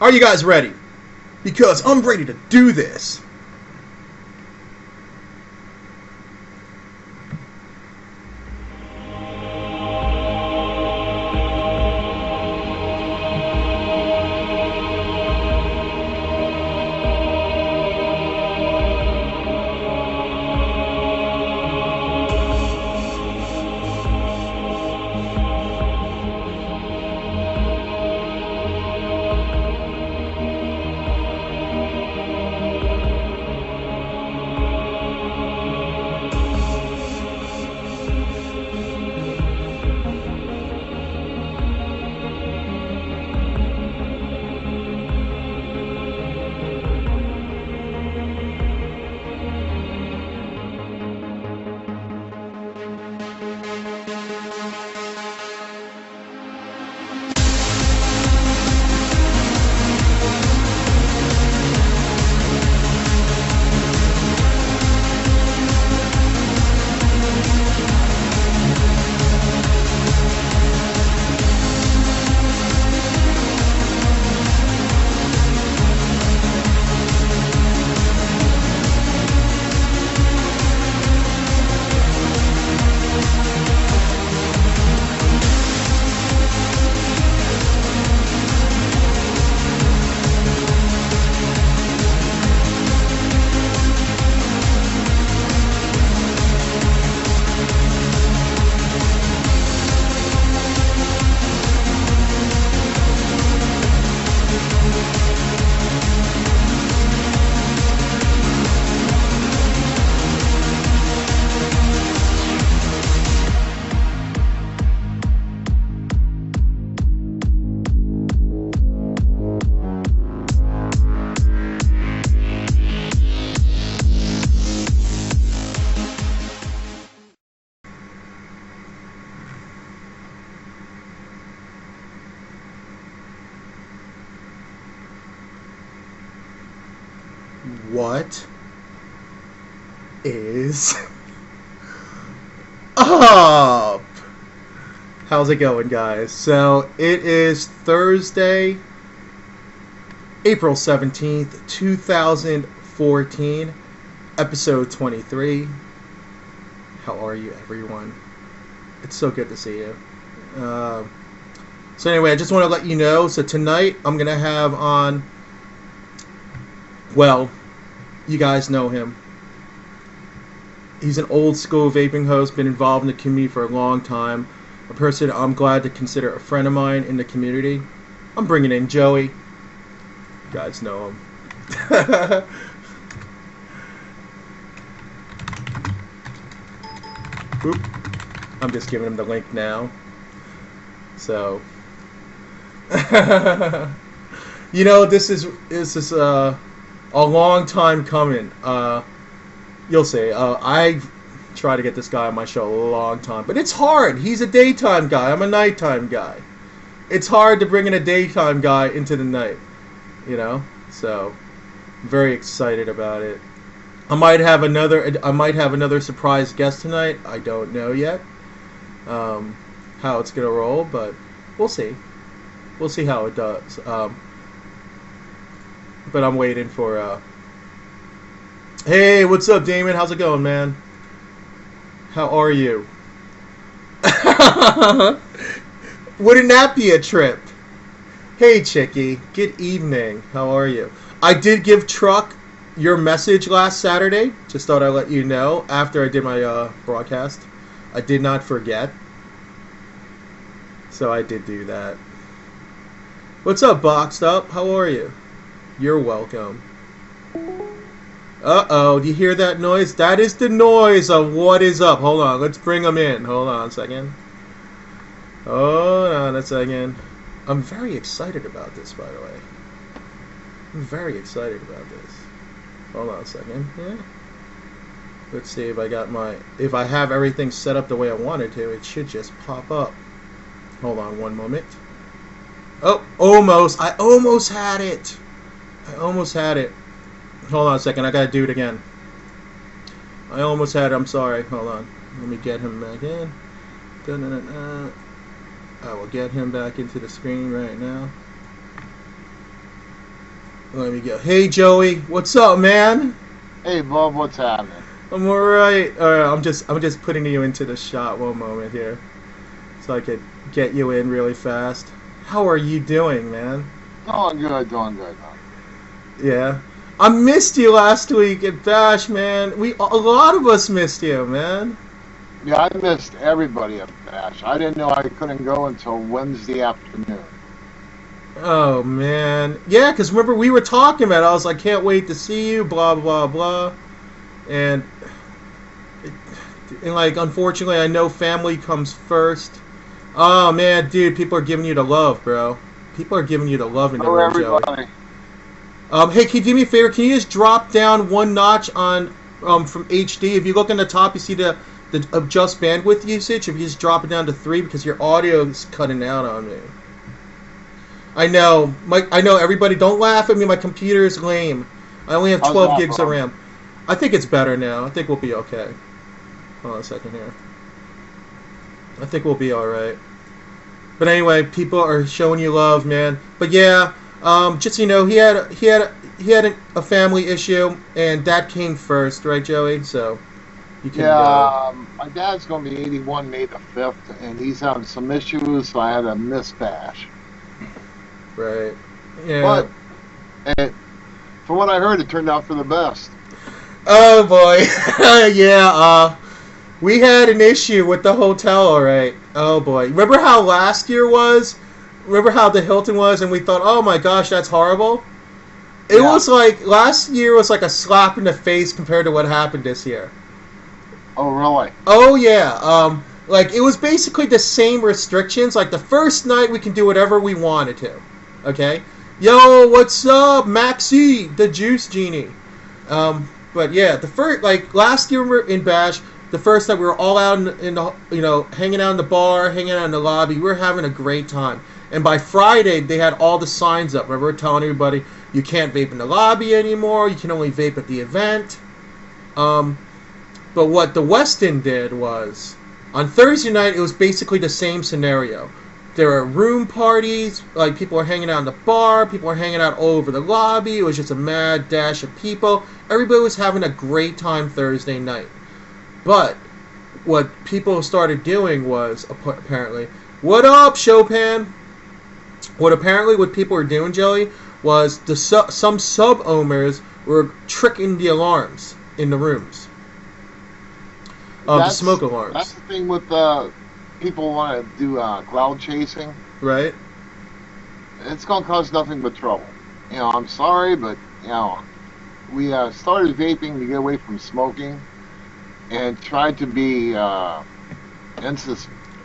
Are you guys ready? Because I'm ready to do this. What is up? How's it going, guys? So it is Thursday, April 17th, 2014, episode 23. How are you, everyone? It's so good to see you. So anyway, I just want to let you know, so tonight I'm going to have on, well, you guys know him. He's an old school vaping host, been involved in the community for a long time. A person I'm glad to consider a friend of mine in the community. I'm bringing in Joie. You guys know him. Oop. I'm just giving him the link now. So, you know, this is a long time coming. You'll see. I try to get this guy on my show a long time, but it's hard. He's a daytime guy. I'm a nighttime guy. It's hard to bring in a daytime guy into the night, you know. So, I'm very excited about it. I might have another surprise guest tonight. I don't know yet how it's gonna roll, but we'll see. We'll see how it does. But I'm waiting for, hey, what's up, Damon? How's it going, man? How are you? Wouldn't that be a trip? Hey, Chickie. Good evening. How are you? I did give Truck your message last Saturday. Just thought I'd let you know after I did my broadcast. I did not forget. So I did do that. What's up, Boxed Up? How are you? You're welcome. Uh-oh, do you hear that noise? That is the noise of what is up. Hold on, let's bring them in. Hold on a second. Hold on a second. I'm very excited about this, by the way. I'm very excited about this. Hold on a second. Yeah. Let's see if I got if I have everything set up the way I wanted to, it should just pop up. Hold on one moment. Oh, almost. I almost had it. I almost had it. Hold on a second. I gotta do it again. I almost had it. I'm sorry. Hold on. Let me get him back in. I will get him back into the screen right now. Let me go. Hey, Joey, what's up, man? Hey, Bob, what's happening? I'm alright. Alright, I'm just putting you into the shot. One moment here, so I could get you in really fast. How are you doing, man? Doing good, doing good. Yeah, I missed you last week at Bash, man. A lot of us missed you, man. Yeah, I missed everybody at Bash. I didn't know I couldn't go until Wednesday afternoon. Oh man, yeah, because remember we were talking about it. I was like, can't wait to see you, blah blah blah, and and like unfortunately, I know family comes first. Oh man, dude, people are giving you the love, bro. People are giving you the love in the Hello, room, Joey. everybody. Hey, can you do me a favor? Can you just drop down one notch on from HD? If you look on the top, you see the adjust bandwidth usage. If you just drop it down to 3, because your audio is cutting out on me. I know, I know. Everybody, don't laugh at me. My computer is lame. I only have How's 12 that, gigs of Bob? RAM. I think it's better now. I think we'll be okay. Hold on a second here. I think we'll be all right. But anyway, people are showing you love, man. But yeah, just so you know, he had a family issue, and that came first, right, Joey? So you can go. Yeah, my dad's going to be 81 May the 5th, and he's having some issues, so I had to miss Bash. Right. Yeah. But, eh, from what I heard, it turned out for the best. Oh boy. Yeah. We had an issue with the hotel, all right. Oh boy. Remember how last year was? Remember how the Hilton was, and we thought, oh my gosh, that's horrible. It Yeah. was like last year was like a slap in the face compared to what happened this year. Oh, really? Oh yeah. Like it was basically the same restrictions. Like the first night we can do whatever we wanted to. Okay. Yo, what's up, Maxie, the Juice Genie? But yeah, the first like last year we were in Bash. The first night we were all out in the hanging out in the bar, hanging out in the lobby. We were having a great time. And by Friday they had all the signs up. Remember telling everybody you can't vape in the lobby anymore. You can only vape at the event. But what the Westin did was, on Thursday night, it was basically the same scenario. There were room parties, like people were hanging out in the bar, people were hanging out all over the lobby. It was just a mad dash of people. Everybody was having a great time Thursday night. But what people started doing was, apparently, what up, Chopin? What people were doing, Joey, was some sub-owners were tricking the alarms in the rooms. The smoke alarms. That's the thing with people want to do cloud chasing. Right? It's going to cause nothing but trouble. I'm sorry, but, we started vaping to get away from smoking and tried to be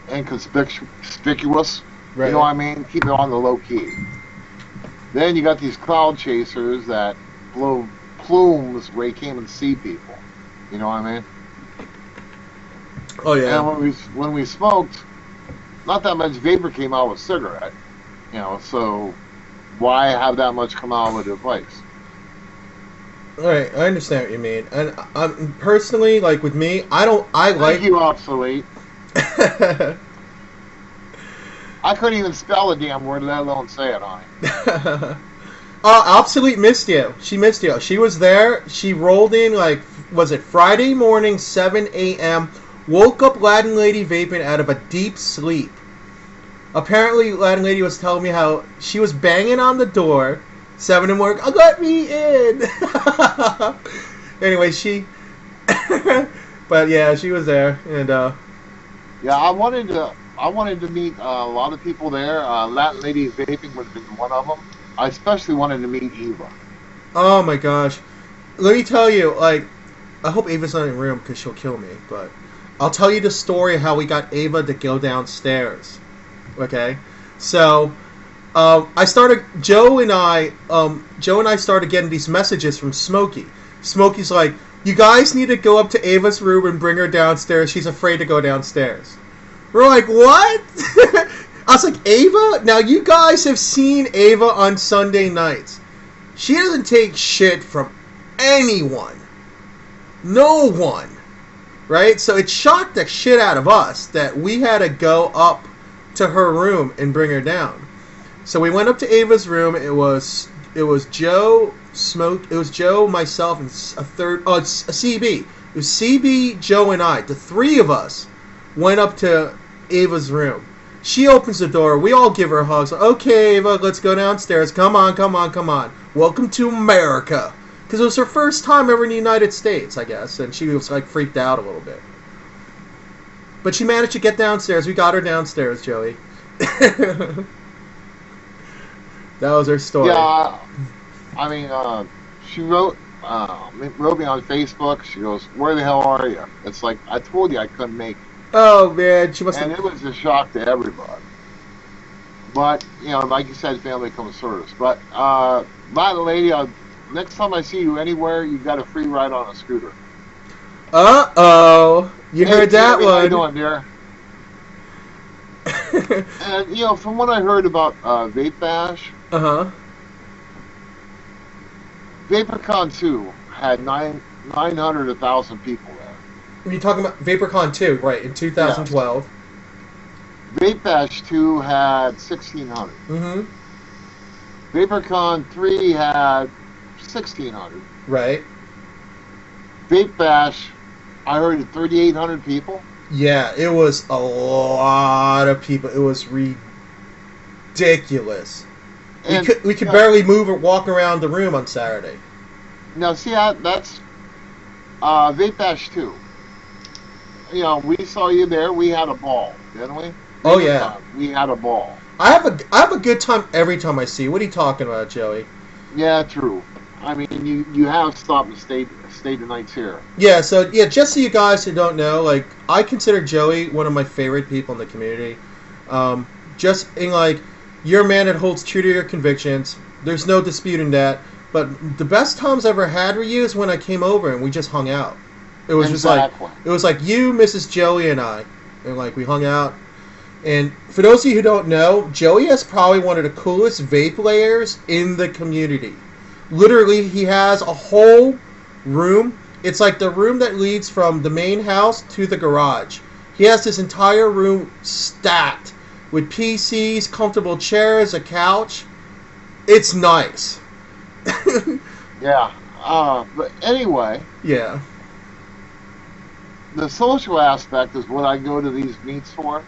inconspicuous. Right. You know what I mean? Keep it on the low key. Then you got these cloud chasers that blow plumes where you can't even see people. You know what I mean? Oh yeah. And when we smoked, not that much vapor came out with cigarette. So why have that much come out with a device? All right, I understand what you mean, and I'm personally, like with me, I Thank like. you, obsolete. I couldn't even spell a damn word, let alone say it on it. Obsolete missed you. She missed you. She was there. She rolled in like, was it Friday morning, 7 a.m. Woke up Latin Lady vaping out of a deep sleep. Apparently, Latin Lady was telling me how she was banging on the door, 7 in the morning. Oh, let me in. Anyway, but yeah, she was there, and Yeah, I wanted to meet a lot of people there. Latin Lady Vaping would have been one of them. I especially wanted to meet Eva. oh my gosh, let me tell you, like, I hope Ava's not in the room because she'll kill me, but I'll tell you the story of how we got Ava to go downstairs. Okay, so Joe and I started getting these messages from Smokey. Smokey's like, you guys need to go up to Ava's room and bring her downstairs. She's afraid to go downstairs. We're like, what? I was like, Ava? Now you guys have seen Ava on Sunday nights. She doesn't take shit from anyone. No one. Right? So it shocked the shit out of us that we had to go up to her room and bring her down. So we went up to Ava's room. It was Joe Smoke. It was Joe, myself, and a third. Oh, it's a CB. It was CB, Joe, and I. The three of us went up to Ava's room. She opens the door. We all give her hugs. Okay, Ava, let's go downstairs. Come on, come on, come on. Welcome to America. Because it was her first time ever in the United States, I guess, and she was like freaked out a little bit. But she managed to get downstairs. We got her downstairs, Joey. That was her story. Yeah, I mean, she wrote me on Facebook. She goes, "Where the hell are you?" It's like I told you I couldn't make it, Oh man, she must and have. it was a shock to everybody. But like you said, family comes first. But by the lady, next time I see you anywhere, you got a free ride on a scooter. Uh-oh. You Hey, heard that Tammy, how you one. doing, dear? And from what I heard about Vape Bash, Uh-huh. VaporCon 2 had 900, 1,000 people there. You're talking about VaporCon 2, right, in Yes. 2012. Vape Bash 2 had 1,600. Mm-hmm. VaporCon 3 had 1,600. Right. Vape Bash, I heard 3,800 people. Yeah, it was a lot of people. It was ridiculous. And We could barely move or walk around the room on Saturday. now, see, that's Vape Bash 2. We saw you there. We had a ball, didn't we? Oh yeah. We had a ball. I have a good time every time I see you. What are you talking about, Joey? Yeah, true. I mean, you have stopped and stayed the nights here. Yeah, so yeah, just so you guys who don't know, like I consider Joey one of my favorite people in the community. Just in like you're a man that holds true to your convictions. There's no disputing that. But the best times I ever had with you is when I came over and we just hung out. It was Exactly. it was like you, Mrs. Joey, and I, and like we hung out. And for those of you who don't know, Joey is probably one of the coolest vape layers in the community. Literally, he has a whole room. It's like the room that leads from the main house to the garage. He has this entire room stacked with PCs, comfortable chairs, a couch. It's nice. Yeah. But anyway, Yeah. the social aspect is what I go to these meets for.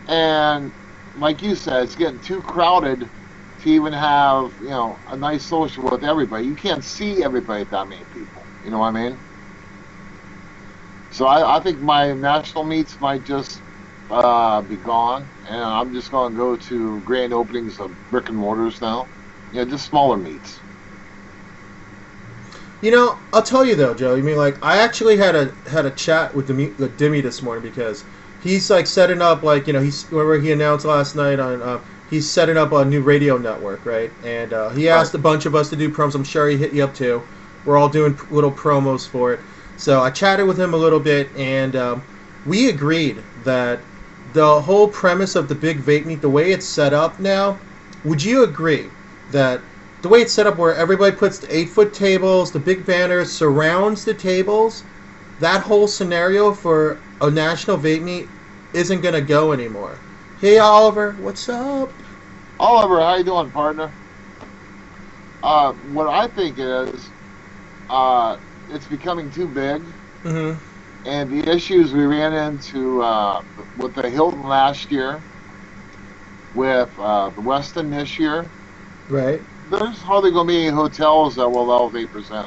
And like you said, it's getting too crowded to even have, a nice social with everybody. You can't see everybody, that many people. You know what I mean? So I think my national meets might just be gone, and I'm just going to go to grand openings of brick and mortars now. Just smaller meets. I'll tell you though, Joe. Like I actually had a chat with Dimmy this morning because he's like setting up remember he announced last night on he's setting up a new radio network, right? And he asked a bunch of us to do promos. I'm sure he hit you up too. We're all doing little promos for it. So I chatted with him a little bit, and we agreed that the whole premise of the big vape meet, the way it's set up now, would you agree that the way it's set up where everybody puts the 8-foot tables, the big banners, surrounds the tables, that whole scenario for a national vape meet isn't going to go anymore? Hey, Oliver, what's up? Oliver, how you doing, partner? What I think is, it's becoming too big, Mm-hmm. and the issues we ran into with the Hilton last year, with the Westin this year, Right. there's hardly going to be any hotels that will allow Vapers in.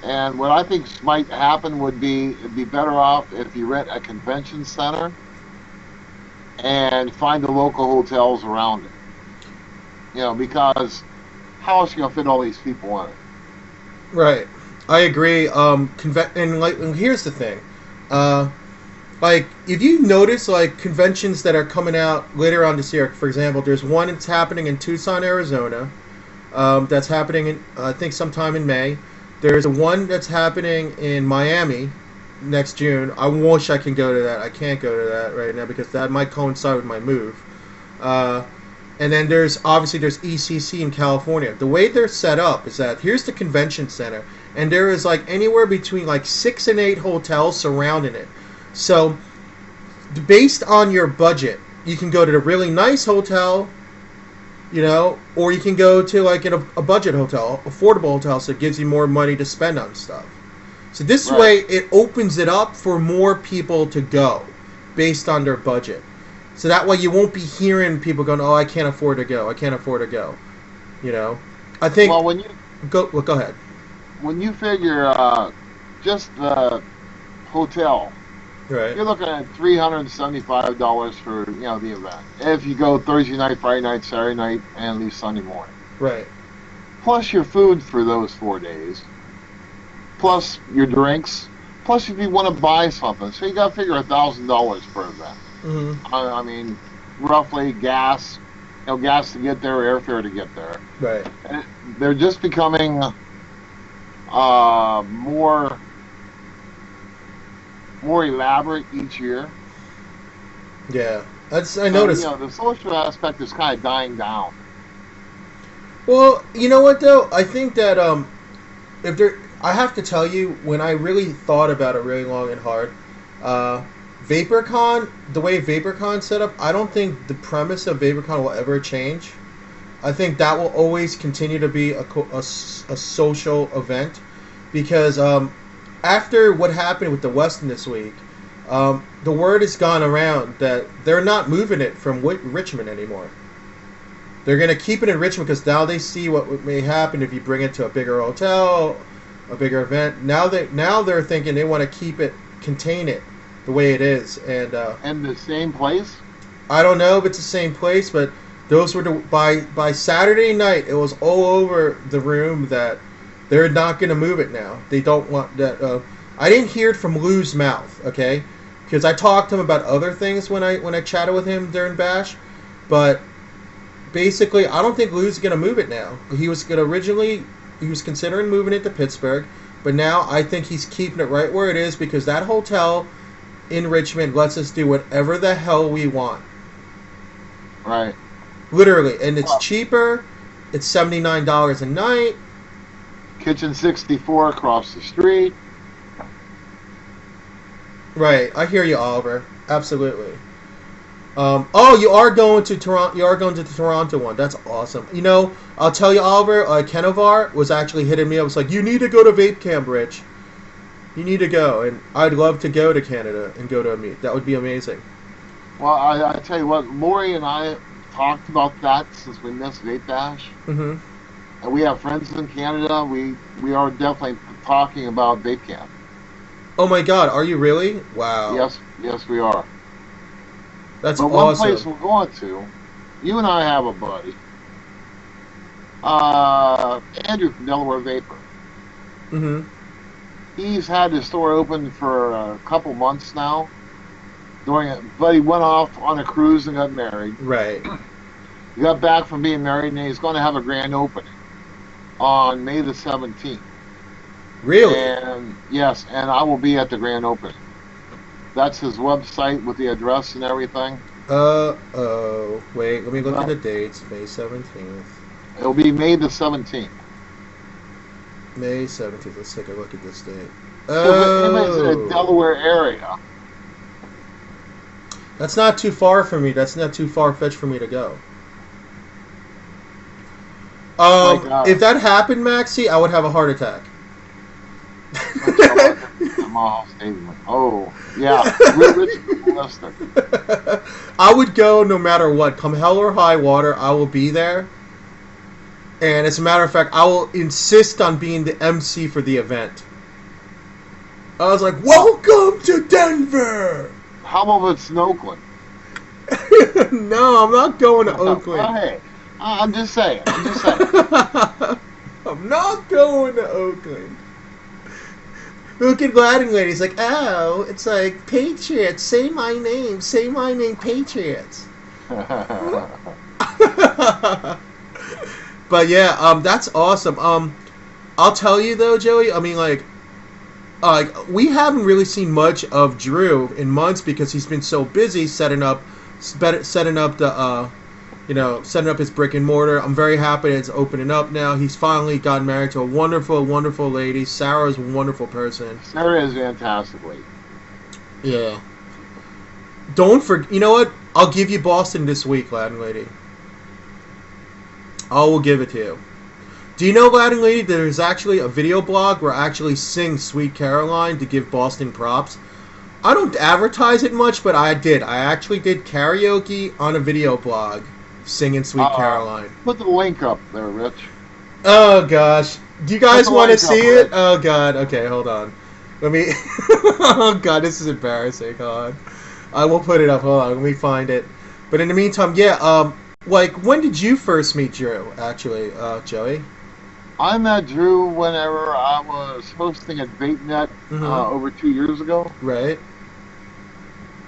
And what I think might happen would be it'd be better off if you rent a convention center and find the local hotels around it. Because how else are you going to fit all these people in it? Right. I agree. And here's the thing. Like, if you notice, like, conventions that are coming out later on this year, for example, there's one that's happening in Tucson, Arizona, that's happening, I think, sometime in May. There's one that's happening in Miami next June. I wish I can go to that. I can't go to that right now because that might coincide with my move. And then there's ECC in California. The way they're set up is that here's the convention center, and there is like anywhere between like 6 and 8 hotels surrounding it. So based on your budget, you can go to the really nice hotel You know, or you can go to like a budget hotel, affordable hotel, so it gives you more money to spend on stuff. So this Right. way, it opens it up for more people to go, based on their budget. So that way, you won't be hearing people going, "Oh, I can't afford to go. I can't afford to go." You know, I think Well, go ahead. when you figure just the hotel, Right, you're looking at $375 for the event. If you go Thursday night, Friday night, Saturday night, and leave Sunday morning, right, plus your food for those 4 days, plus your drinks, plus if you want to buy something, so you got to figure $1,000 per event. hmm I mean, roughly gas, gas to get there, airfare to get there. right. And they're just becoming more elaborate each year. Yeah, I So noticed. the social aspect is kind of dying down. Well, you know what though? I think that if there, I have to tell you, when I really thought about it really long and hard, uh, VaporCon, the way VaporCon set up, I don't think the premise of VaporCon will ever change. I think that will always continue to be a social event because after what happened with the Westin this week, the word has gone around that they're not moving it from Richmond anymore. They're going to keep it in Richmond because now they see what may happen if you bring it to a bigger hotel, a bigger event. Now they're thinking they want to keep it, contain it the way it is, and And the same place. I don't know if it's the same place, but those were by Saturday night. It was all over the room that they're not going to move it now. They don't want that. I didn't hear it from Lou's mouth, okay, because I talked to him about other things when I chatted with him during Bash, but basically I don't think Lou's going to move it now. He was considering moving it to Pittsburgh, but now I think he's keeping it right where it is because that hotel in Richmond lets us do whatever the hell we want. Right. Literally, and it's Well, cheaper. It's $79 a night. Kitchen 64 across the street. Right, I hear you, Oliver. Absolutely. Oh, you are going to Toronto. You are going to the Toronto one. That's awesome. You know, I'll tell you, Oliver. Kenovar was actually hitting me. I was like, "You need to go to Vape Camp, Rich. You need to go." And I'd love to go to Canada and go to a meet. That would be amazing. Well, I tell you what, Lori and I talked about that since we missed Vape Bash. hmm And we have friends in Canada. We are definitely talking about Vape Camp. Oh my God, are you really? Wow, Yes, we are. that's But one place awesome. we're going to, you and I have a buddy, Andrew from Delaware Vapor. hmm He's had his store open for a couple months now. But he went off on a cruise and got married. Right. He got back from being married, and he's going to have a grand opening on May the 17th. Really? And yes, and I will be at the grand opening. That's his website with the address and everything. Oh. Wait, let me look at Well, the dates. May 17th. it'll be May the 17th. May 17th. Let's take a look at this date. So if anybody's in the Oh. Delaware area, That's not too far for me. That's not too far fetched for me to go. my God, If that happened, Maxie, I would have a heart attack. let's go at the Mall Stadium. Oh, yeah, we're realistic. I would go no matter what. Come hell or high water, I will be there. And as a matter of fact, I will insist on being the MC for the event. I was like, Well, "Welcome to Denver." how about it's in Oakland? No, I'm not going to Well, Oakland. hey, I'm just saying. I'm just saying. I'm not going to Oakland. Look at Latin ladies like, oh, it's like Patriots. Say my name, Patriots. But yeah, that's awesome. I'll tell you though, Joey. I mean, we haven't really seen much of Drew in months because he's been so busy setting up the setting up his brick and mortar. I'm very happy it's opening up now. He's finally gotten married to a wonderful, wonderful lady. Sarah's a wonderful person. Sarah is fantastic lady. Yeah. Don't forget. You know what? I'll give you Boston this week, Latin lady. I will give it to you. Do you know, Lad and Lady, there's actually a video blog where I actually sing Sweet Caroline to give Boston props. I don't advertise it much, but I did. I actually did karaoke on a video blog singing Sweet Caroline. Put the link up there, Rich. Oh, gosh. Do you guys want to see it? Rich. Oh, God. Okay, hold on. Let me... Oh, God, this is embarrassing. Hold on. I will put it up. Hold on. Let me find it. But in the meantime, yeah, like, when did you first meet Drew, actually, Joey? I met Drew whenever I was hosting at VapeNet over 2 years ago. Right.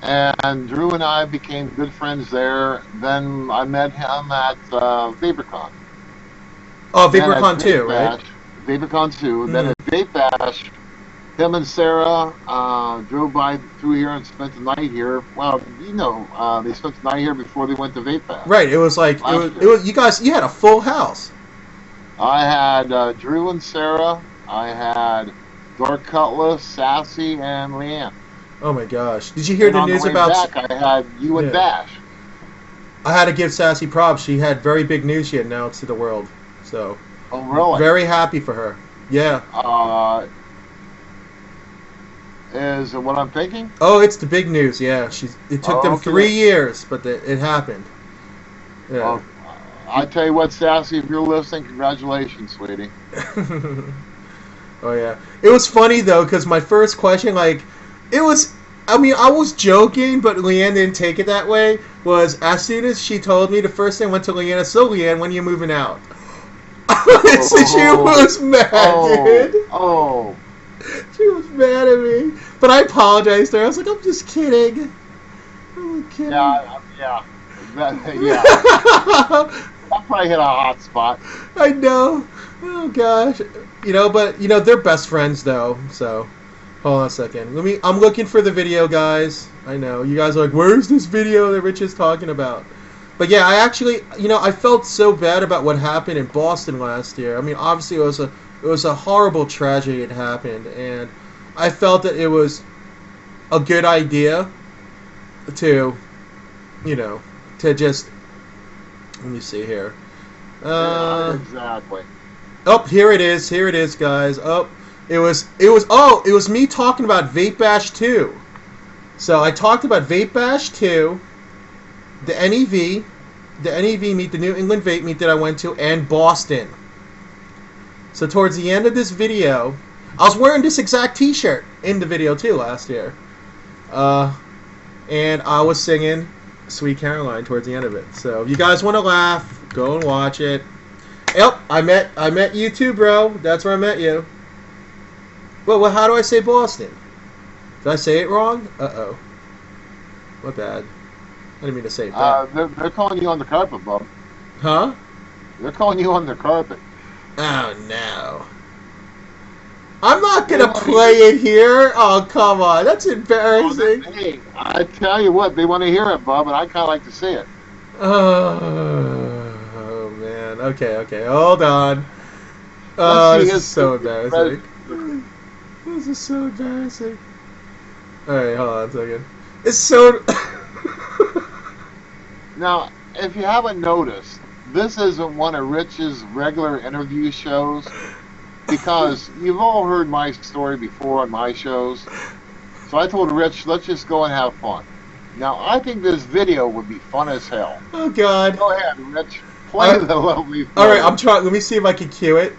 And Drew and I became good friends there. Then I met him at VaporCon. Oh, VaporCon 2, right? VaporCon 2. Then at Vape Bash, him and Sarah drove by through here and spent the night here. Well, you know, they spent the night here before they went to Vape Bash. Right. It was like it was you guys. You had a full house. I had Drew and Sarah. I had Dark Cutlass, Sassy, and Leanne. Oh my gosh! Did you hear the news about? Back, I had you and Dash. I had to give Sassy props. She had very big news she announced to the world. So. Oh really? Very happy for her. Yeah. Is it what I'm thinking? Oh, it's the big news. Yeah, it took them 3 years, but it happened. Yeah. I tell you what, Sassy, if you're listening, congratulations, sweetie. Oh yeah, it was funny though, because my first question, like, it was. I mean, I was joking, but Leanne didn't take it that way. Was as soon as she told me, the first thing I went to Leanne. So Leanne, when are you moving out? So she was mad, dude. Oh. She was mad at me, but I apologized to her. I was like, I'm just kidding. I'm kidding. Yeah. Yeah. I probably hit a hot spot. I know. Oh gosh. But they're best friends though. So, hold on a second. I'm looking for the video, guys. I know you guys are like, where's this video that Rich is talking about? But yeah, I actually, I felt so bad about what happened in Boston last year. I mean, obviously it was a horrible tragedy that happened, and I felt that it was a good idea to, to just, let me see here. Exactly. Oh, here it is, guys. Oh, it was me talking about Vape Bash 2. So I talked about Vape Bash 2, the NEV meet, the New England Vape meet that I went to, and Boston. So towards the end of this video, I was wearing this exact T-shirt in the video too last year, and I was singing Sweet Caroline towards the end of it. So if you guys want to laugh, go and watch it. Yep, I met you too, bro. That's where I met you. Well, how do I say Boston? Did I say it wrong? Uh-oh. My bad. I didn't mean to say that. They're calling you on the carpet, bub. Huh? They're calling you on the carpet. Oh, no. I'm not going to play it here. Oh, come on. That's embarrassing. Hey, I tell you what, they want to hear it, bub, and I kind of like to see it. Oh, man. Okay. Hold on. Oh, this is so embarrassing. This is so embarrassing. Alright, hold on a second. It's so... Now, if you haven't noticed, this isn't one of Rich's regular interview shows, because you've all heard my story before on my shows. So I told Rich, let's just go and have fun. Now, I think this video would be fun as hell. Oh, God. Go ahead, Rich. Play the lovely fun. Alright, I'm trying. Let me see if I can cue it.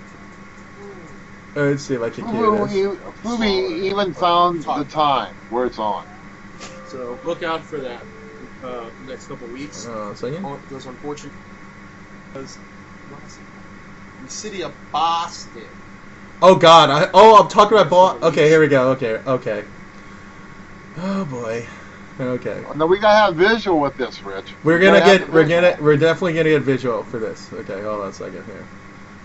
Let's see if I can cue this. Fubi even found the time where it's on. So look out for that next couple weeks. Second. Those unfortunate. Because the city of Boston. Oh God! I'm talking about Boston. Okay, here we go. Okay. Oh boy. Okay. No, we gotta have visual with this, Rich. We're definitely gonna get visual for this. Okay, hold on a second here.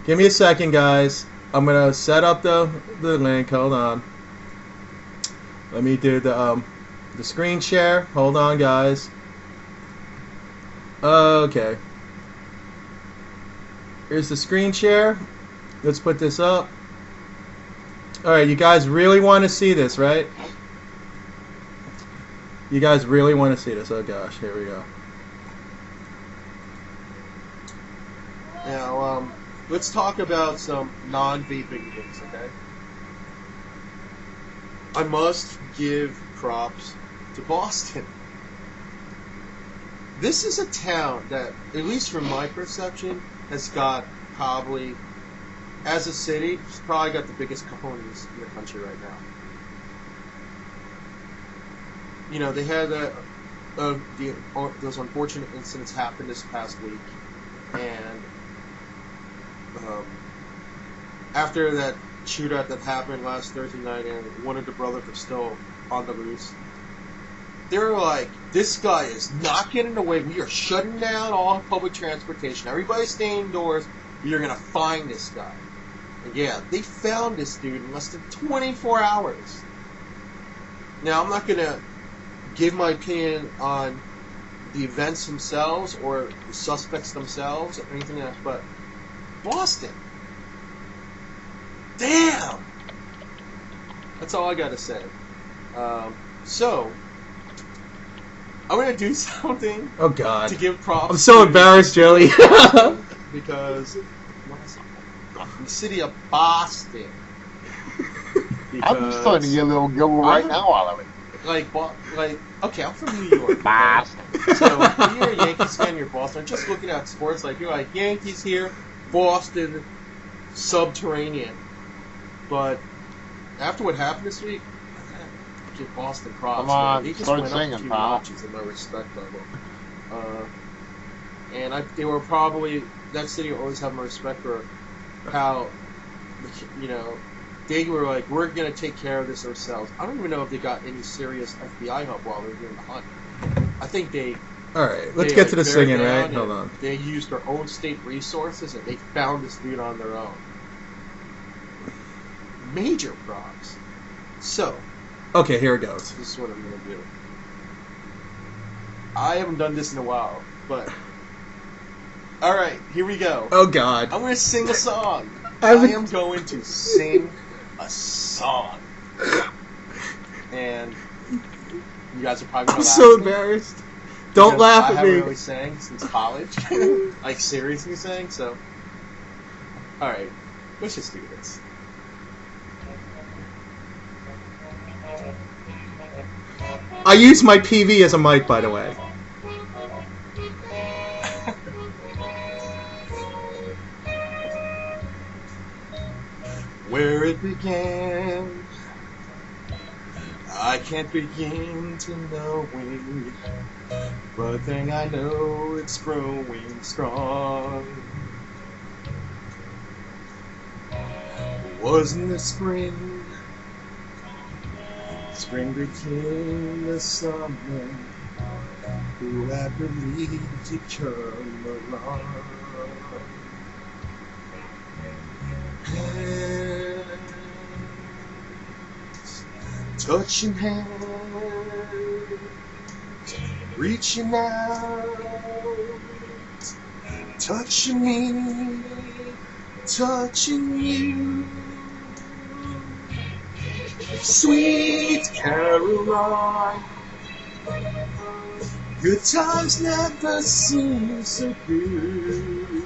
Give me a second, guys. I'm gonna set up the link. Hold on. Let me do the screen share. Hold on, guys. Okay. Here's the screen share. Let's put this up. Alright, you guys really want to see this, right? You guys really want to see this. Oh gosh, here we go. Yeah, Now, let's talk about some non-vaping things, okay? I must give props to Boston. This is a town that, at least from my perception, has got probably, as a city, it's probably got the biggest cojones in the country right now. You know, they had those unfortunate incidents happen this past week, and after that shootout that happened last Thursday night, and one of the brothers was still on the loose, they were like, "This guy is not getting away. We are shutting down all public transportation. Everybody's staying indoors. We are gonna find this guy." And yeah, they found this dude in less than 24 hours. Now, I'm not gonna give my opinion on the events themselves or the suspects themselves or anything else, but Boston, damn, that's all I gotta say. So I'm gonna do something Oh God. to give props. I'm so embarrassed, Joey. Because the city of Boston. I'm starting to get a little giggle right now out of it. Okay, I'm from New York. Boston. So when you're a Yankees fan, you're Boston. Just looking at sports, like you're like Yankees here, Boston, subterranean. But after what happened this week, I gotta give Boston props. Come on, they just start went up singing, a few pal. notches in my respect level. And they were probably, that city will always have my respect for how, you know, they were like, we're going to take care of this ourselves. I don't even know if they got any serious FBI help while they were doing the hunt. I think they... Alright, let's get to the singing, right? Hold on. They used their own state resources and they found this dude on their own. Major props. So... Okay, here it goes. This is what I'm going to do. I haven't done this in a while, but... Alright, here we go. Oh God. I'm going to sing a song. I am going to sing a song. And you guys are probably going to laugh. I'm so embarrassed. Don't laugh at me. I haven't really sang since college. Like, seriously sang, so... Alright, let's just do this. I use my PV as a mic, by the way. Where it began, I can't begin to know it, but then I know it's growing strong. Wasn't the spring, spring became the summer, who I believed to come along. Hands, touching hands, reaching out, touching me, touching you. Sweet Caroline, good times never seem so good.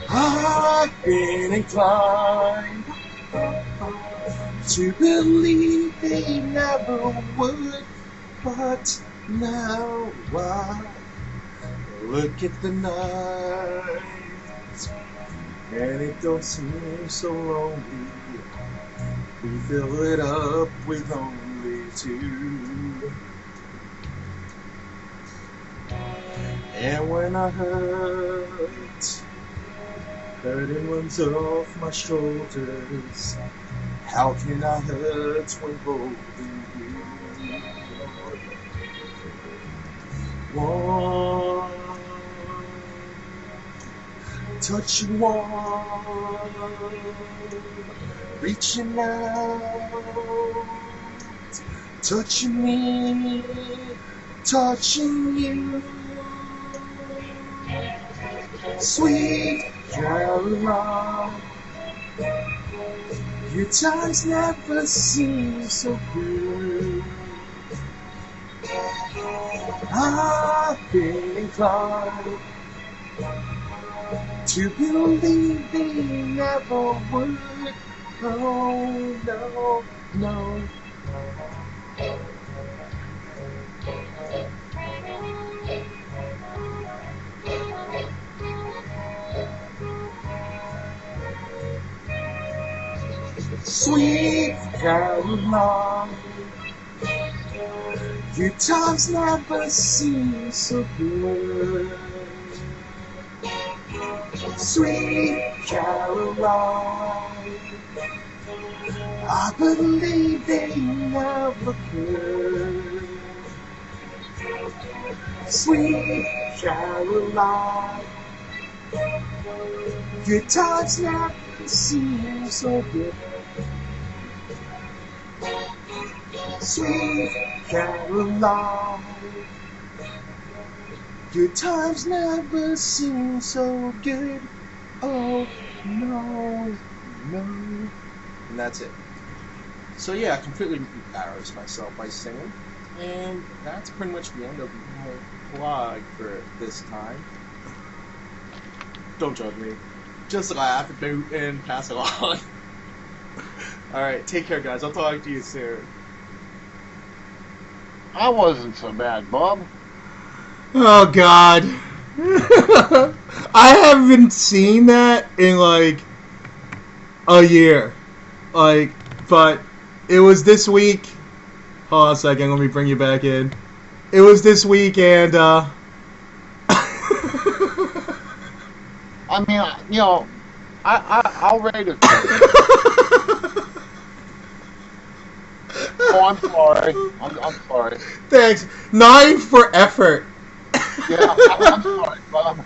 I've been inclined to believe they never would, but now I look at the night and it don't seem so lonely. We fill it up with only two. And when I hurt, burden runs off my shoulders. How can I hurt when holding you? One, touching one, reaching out, touching me, touching you. Sweet Caroline, your times never seem so good. I've been inclined to believe they never would. No, no, no. Sweet Caroline, your times never seem so good. Sweet Caroline, I believe they never could. Sweet Caroline, your times never seem so good. Sweet Caroline, your times never seem so good. Oh, no, no. And that's it. So yeah, I completely embarrassed myself by singing. And that's pretty much the end of my vlog for this time. Don't judge me. Just laugh and pass it on. Alright, take care guys. I'll talk to you soon. I wasn't so bad, Bob. Oh God. I haven't seen that in like a year. Like, but it was this week. Hold on a second, let me bring you back in. It was this week and I mean, you know, I'll rate it. Oh, I'm sorry. I'm sorry. Thanks. 9 for effort. Yeah, I'm sorry, Bob.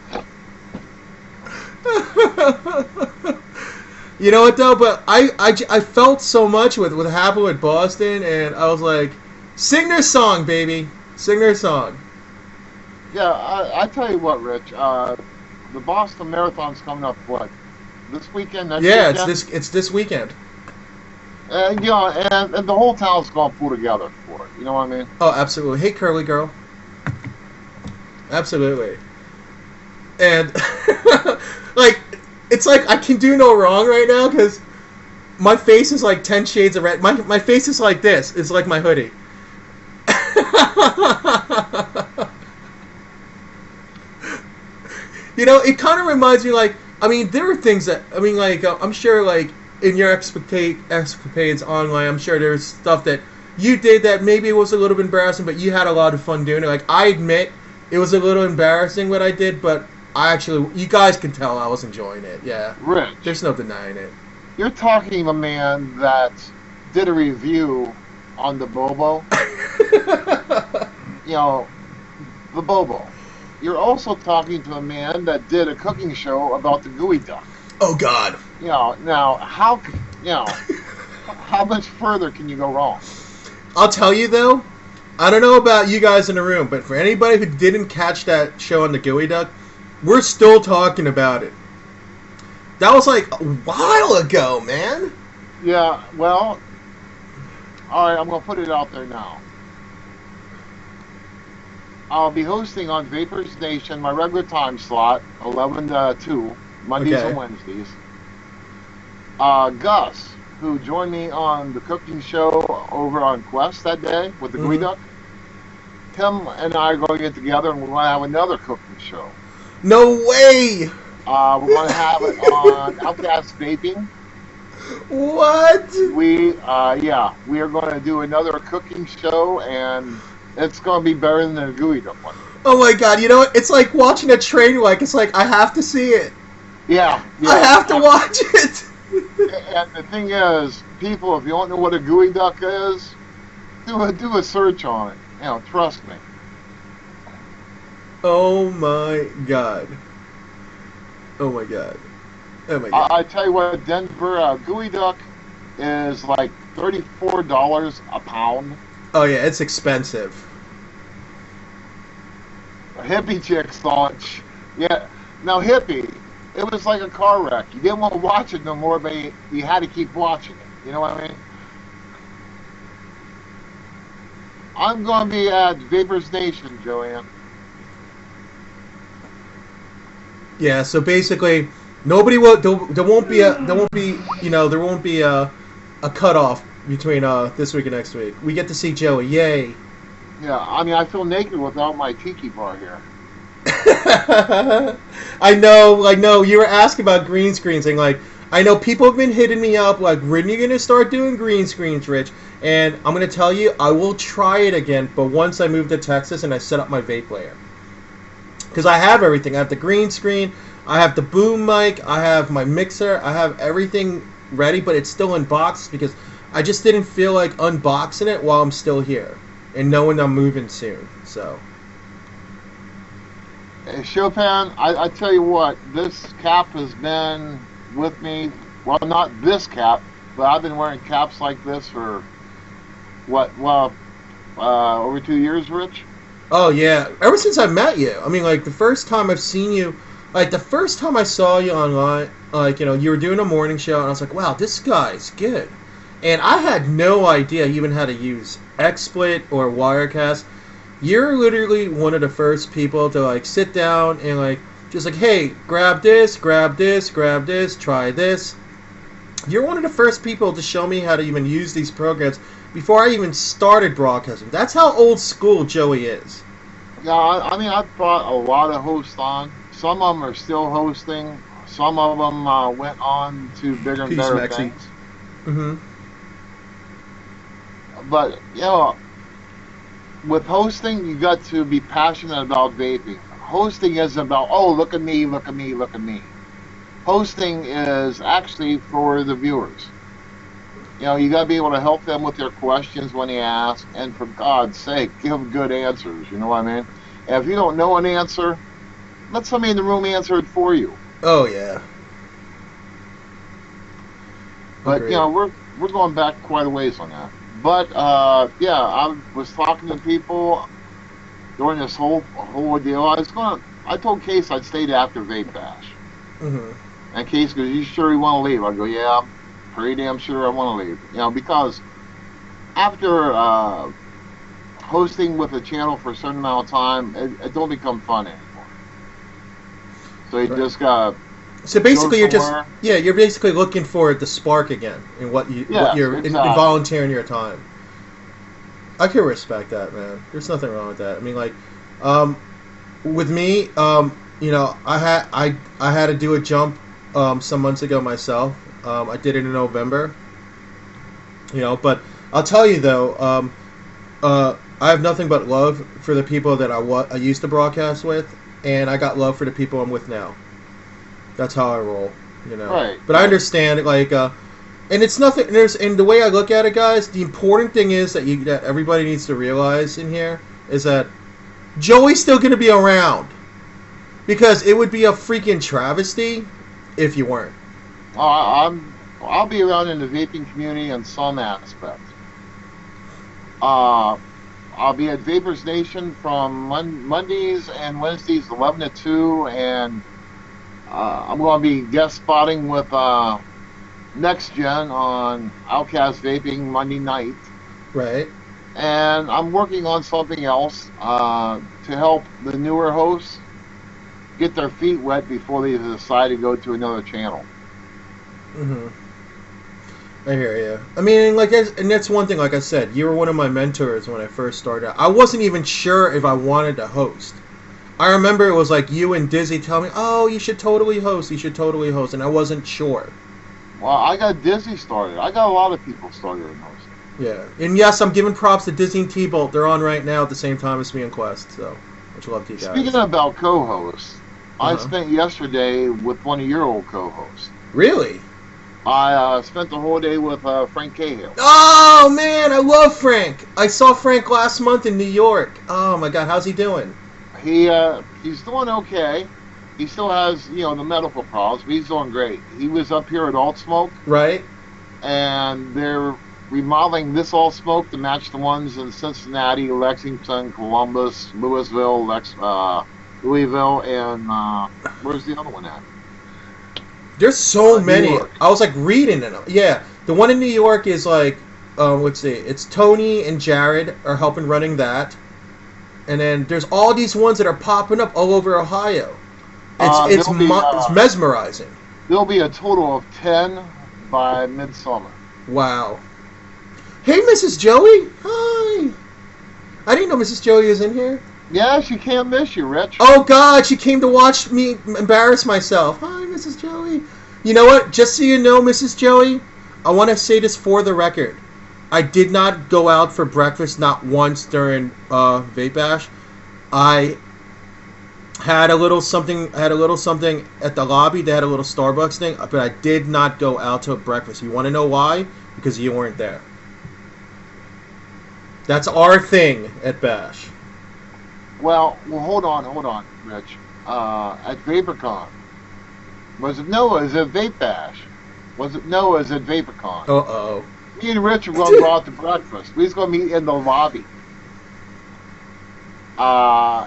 You know what though? But I felt so much with what happened with Boston, and I was like, sing their song, baby, sing their song. Yeah, I tell you what, Rich. The Boston Marathon's coming up. What? This weekend? Next Yeah, weekend? it's this weekend. And you know, and the whole town's gonna pull together for it. You know what I mean? Oh, absolutely. Hey, curly girl. Absolutely. And like, it's like I can do no wrong right now because my face is like 10 shades of red. My face is like this. It's like my hoodie. You know, it kind of reminds me, like, I mean, there are things that, I mean, like, I'm sure, like, in your escapades online, I'm sure there's stuff that you did that maybe it was a little bit embarrassing, but you had a lot of fun doing it. Like, I admit it was a little embarrassing what I did, but I actually, you guys can tell I was enjoying it, yeah. Rich, There's no denying it. you're talking to a man that did a review on the Bobo. You know, the Bobo. You're also talking to a man that did a cooking show about the gooey duck. Oh, God. You know, now how much further can you go wrong? I'll tell you, though, I don't know about you guys in the room, but for anybody who didn't catch that show on the gooey duck, we're still talking about it. That was like a while ago, man. Yeah, well, all right, I'm going to put it out there now. I'll be hosting on Vapers Nation, my regular time slot, 11 to 2, Mondays Okay. and Wednesdays. Gus, who joined me on the cooking show over on Quest that day with the gooey duck, him and I are going to get together and we're going to have another cooking show. No way! We're going to have it on Outcast Vaping. What? We are going to do another cooking show, and it's going to be better than the gooey duck one. Oh my God! You know what? It's like watching a train wreck. It's like I have to see it. Yeah. I have to watch it. And the thing is, people, if you don't know what a gooey duck is, do a search on it. You know, trust me. Oh my God. Oh my God. Oh my God. I tell you what, Denver gooey duck is like $34 a pound. Oh yeah, it's expensive. A hippie chick launch. Yeah. Now hippie, it was like a car wreck. You didn't want to watch it no more, but you had to keep watching it. You know what I mean? I'm going to be at Vapers Nation, Joanne. Yeah. So basically, nobody will. There won't be a. There won't be. There won't be a cutoff between this week and next week. We get to see Joey. Yay. Yeah, I mean, I feel naked without my tiki bar here. I know. You were asking about green screens, and like, I know people have been hitting me up, like, when are you gonna start doing green screens, Rich? And I'm gonna tell you, I will try it again, but once I move to Texas and I set up my vape player, because I have everything. I have the green screen, I have the boom mic, I have my mixer, I have everything ready, but it's still in box because I just didn't feel like unboxing it while I'm still here and knowing I'm moving soon. So. Hey, Chopin, I tell you what, this cap has been with me. Well, not this cap, but I've been wearing caps like this for what? Well, over 2 years, Rich. Oh yeah, ever since I met you. I mean, like the first time I've seen you, like the first time I saw you online, like you were doing a morning show, and I was like, wow, this guy's good. And I had no idea even how to use XSplit or Wirecast. You're literally one of the first people to like sit down and like just like, hey, grab this, try this. You're one of the first people to show me how to even use these programs before I even started broadcasting. That's how old school Joey is. Yeah, I mean, I've brought a lot of hosts on. Some of them are still hosting. Some of them went on to bigger and better things. Mm-hmm. But, with hosting, you got to be passionate about vaping. Hosting isn't about, oh, look at me, look at me, look at me. Hosting is actually for the viewers. You got to be able to help them with their questions when they ask, and for God's sake, give good answers. You know what I mean? And if you don't know an answer, let somebody in the room answer it for you. Oh yeah. But Agreed. we're going back quite a ways on that. But I was talking to people during this whole ordeal. I told Case I'd stayed after Vape Bash. Mm-hmm. And Case goes, "You sure you want to leave?" I go, "Yeah, I'm pretty damn sure I want to leave." Because after hosting with a channel for a certain amount of time, it don't become fun anymore. So you just got. So basically, you're basically looking for the spark again in what you're exactly. in volunteering your time. I can respect that, man. There's nothing wrong with that. I mean, like, with me, I had to do a jump some months ago myself. I did it in November. But I'll tell you though, I have nothing but love for the people that I used to broadcast with, and I got love for the people I'm with now. That's how I roll, Right. But I understand, like, and it's nothing. And the way I look at it, guys, the important thing is that everybody needs to realize in here is that Joey's still going to be around, because it would be a freaking travesty if you weren't. I'll be around in the vaping community in some aspect. I'll be at Vapers Nation from Mondays and Wednesdays, 11 to 2, and I'm going to be guest spotting with Next Gen on Outcast Vaping Monday night. Right. And I'm working on something else to help the newer hosts get their feet wet before they decide to go to another channel. Mm-hmm. I hear you. I mean, and that's one thing. Like I said, you were one of my mentors when I first started out. I wasn't even sure if I wanted to host. I remember it was like you and Dizzy telling me, "Oh, you should totally host. You should totally host," and I wasn't sure. Well, I got Dizzy started. I got a lot of people started in hosting. Yeah, and yes, I'm giving props to Dizzy and T-Bolt. They're on right now at the same time as me and Quest. So, much love to you guys. Speaking about co-hosts, I spent yesterday with one of your old co-hosts. Really? I spent the whole day with Frank Cahill. Oh man, I love Frank. I saw Frank last month in New York. Oh my God, how's he doing? He's doing okay. He still has the medical problems, but he's doing great. He was up here at old-skool, right? And they're remodeling this old-skool to match the ones in Cincinnati, Lexington, Columbus, Louisville, Louisville, and where's the other one at? There's so many. York. I was like reading it. Yeah, the one in New York is like, let's see, it's Tony and Jared are helping running that, and then there's all these ones that are popping up all over Ohio, It's mesmerizing. There'll be a total of 10 by midsummer. Wow. Hey, Mrs. Joie. Hi. I didn't know Mrs. Joie was in here. Yeah, she can't miss you, Rich. Oh, God, she came to watch me embarrass myself. Hi, Mrs. Joie. You know what? Just so you know, Mrs. Joie, I want to say this for the record. I did not go out for breakfast, not once during Vape Bash. I had a little something. At the lobby. They had a little Starbucks thing, but I did not go out to breakfast. You want to know why? Because you weren't there. That's our thing at Bash. Well, hold on, Rich. At VaporCon, was it Noah's at Vape Bash? Was it Noah's at VaporCon? Uh-oh. Me and Rich were going to go out to breakfast. We was going to meet in the lobby.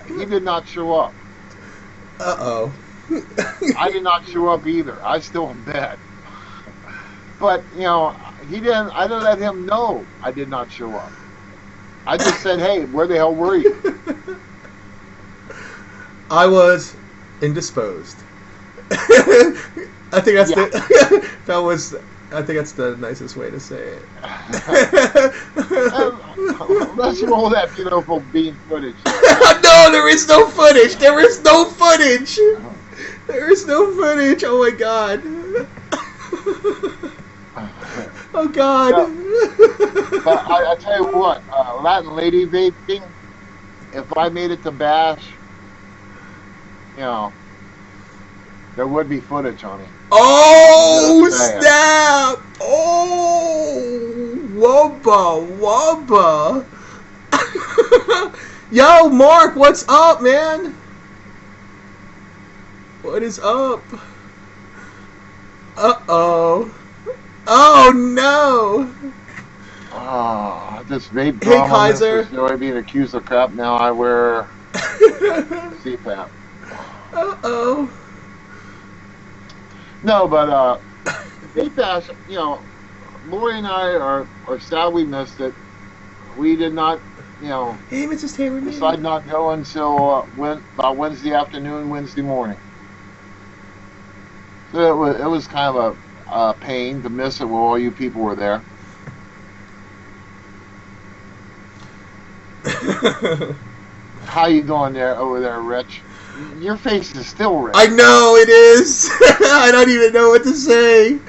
He did not show up. Uh-oh. I did not show up either. I was still in bed. But, you know, he didn't. I didn't let him know I did not show up. I just said, hey, where the hell were you? I was indisposed. I think that's I think that's the nicest way to say it. Let's roll that beautiful bean footage. No, there is no footage. There is no footage. There is no footage. Oh my God. Oh God. No, but I tell you what, Latin lady vaping. If I made it to Bash, you know, there would be footage on it. Oh snap! Oh, wubba. Yo, Mark, what's up, man? What is up? Uh-oh. Oh, no. Oh, this vape Hey, Kaiser. Joy being accused of crap. Now I wear CPAP. Uh-oh. No, but Vape Bash, you know, Lori and I are sad we missed it. We did not, you know, Hey, Mrs. Taylor. decide not go until about Wednesday afternoon, Wednesday morning. So it was kind of a pain to miss it while all you people were there. How you doing over there, Rich? Your face is still red. I know it is. I don't even know what to say.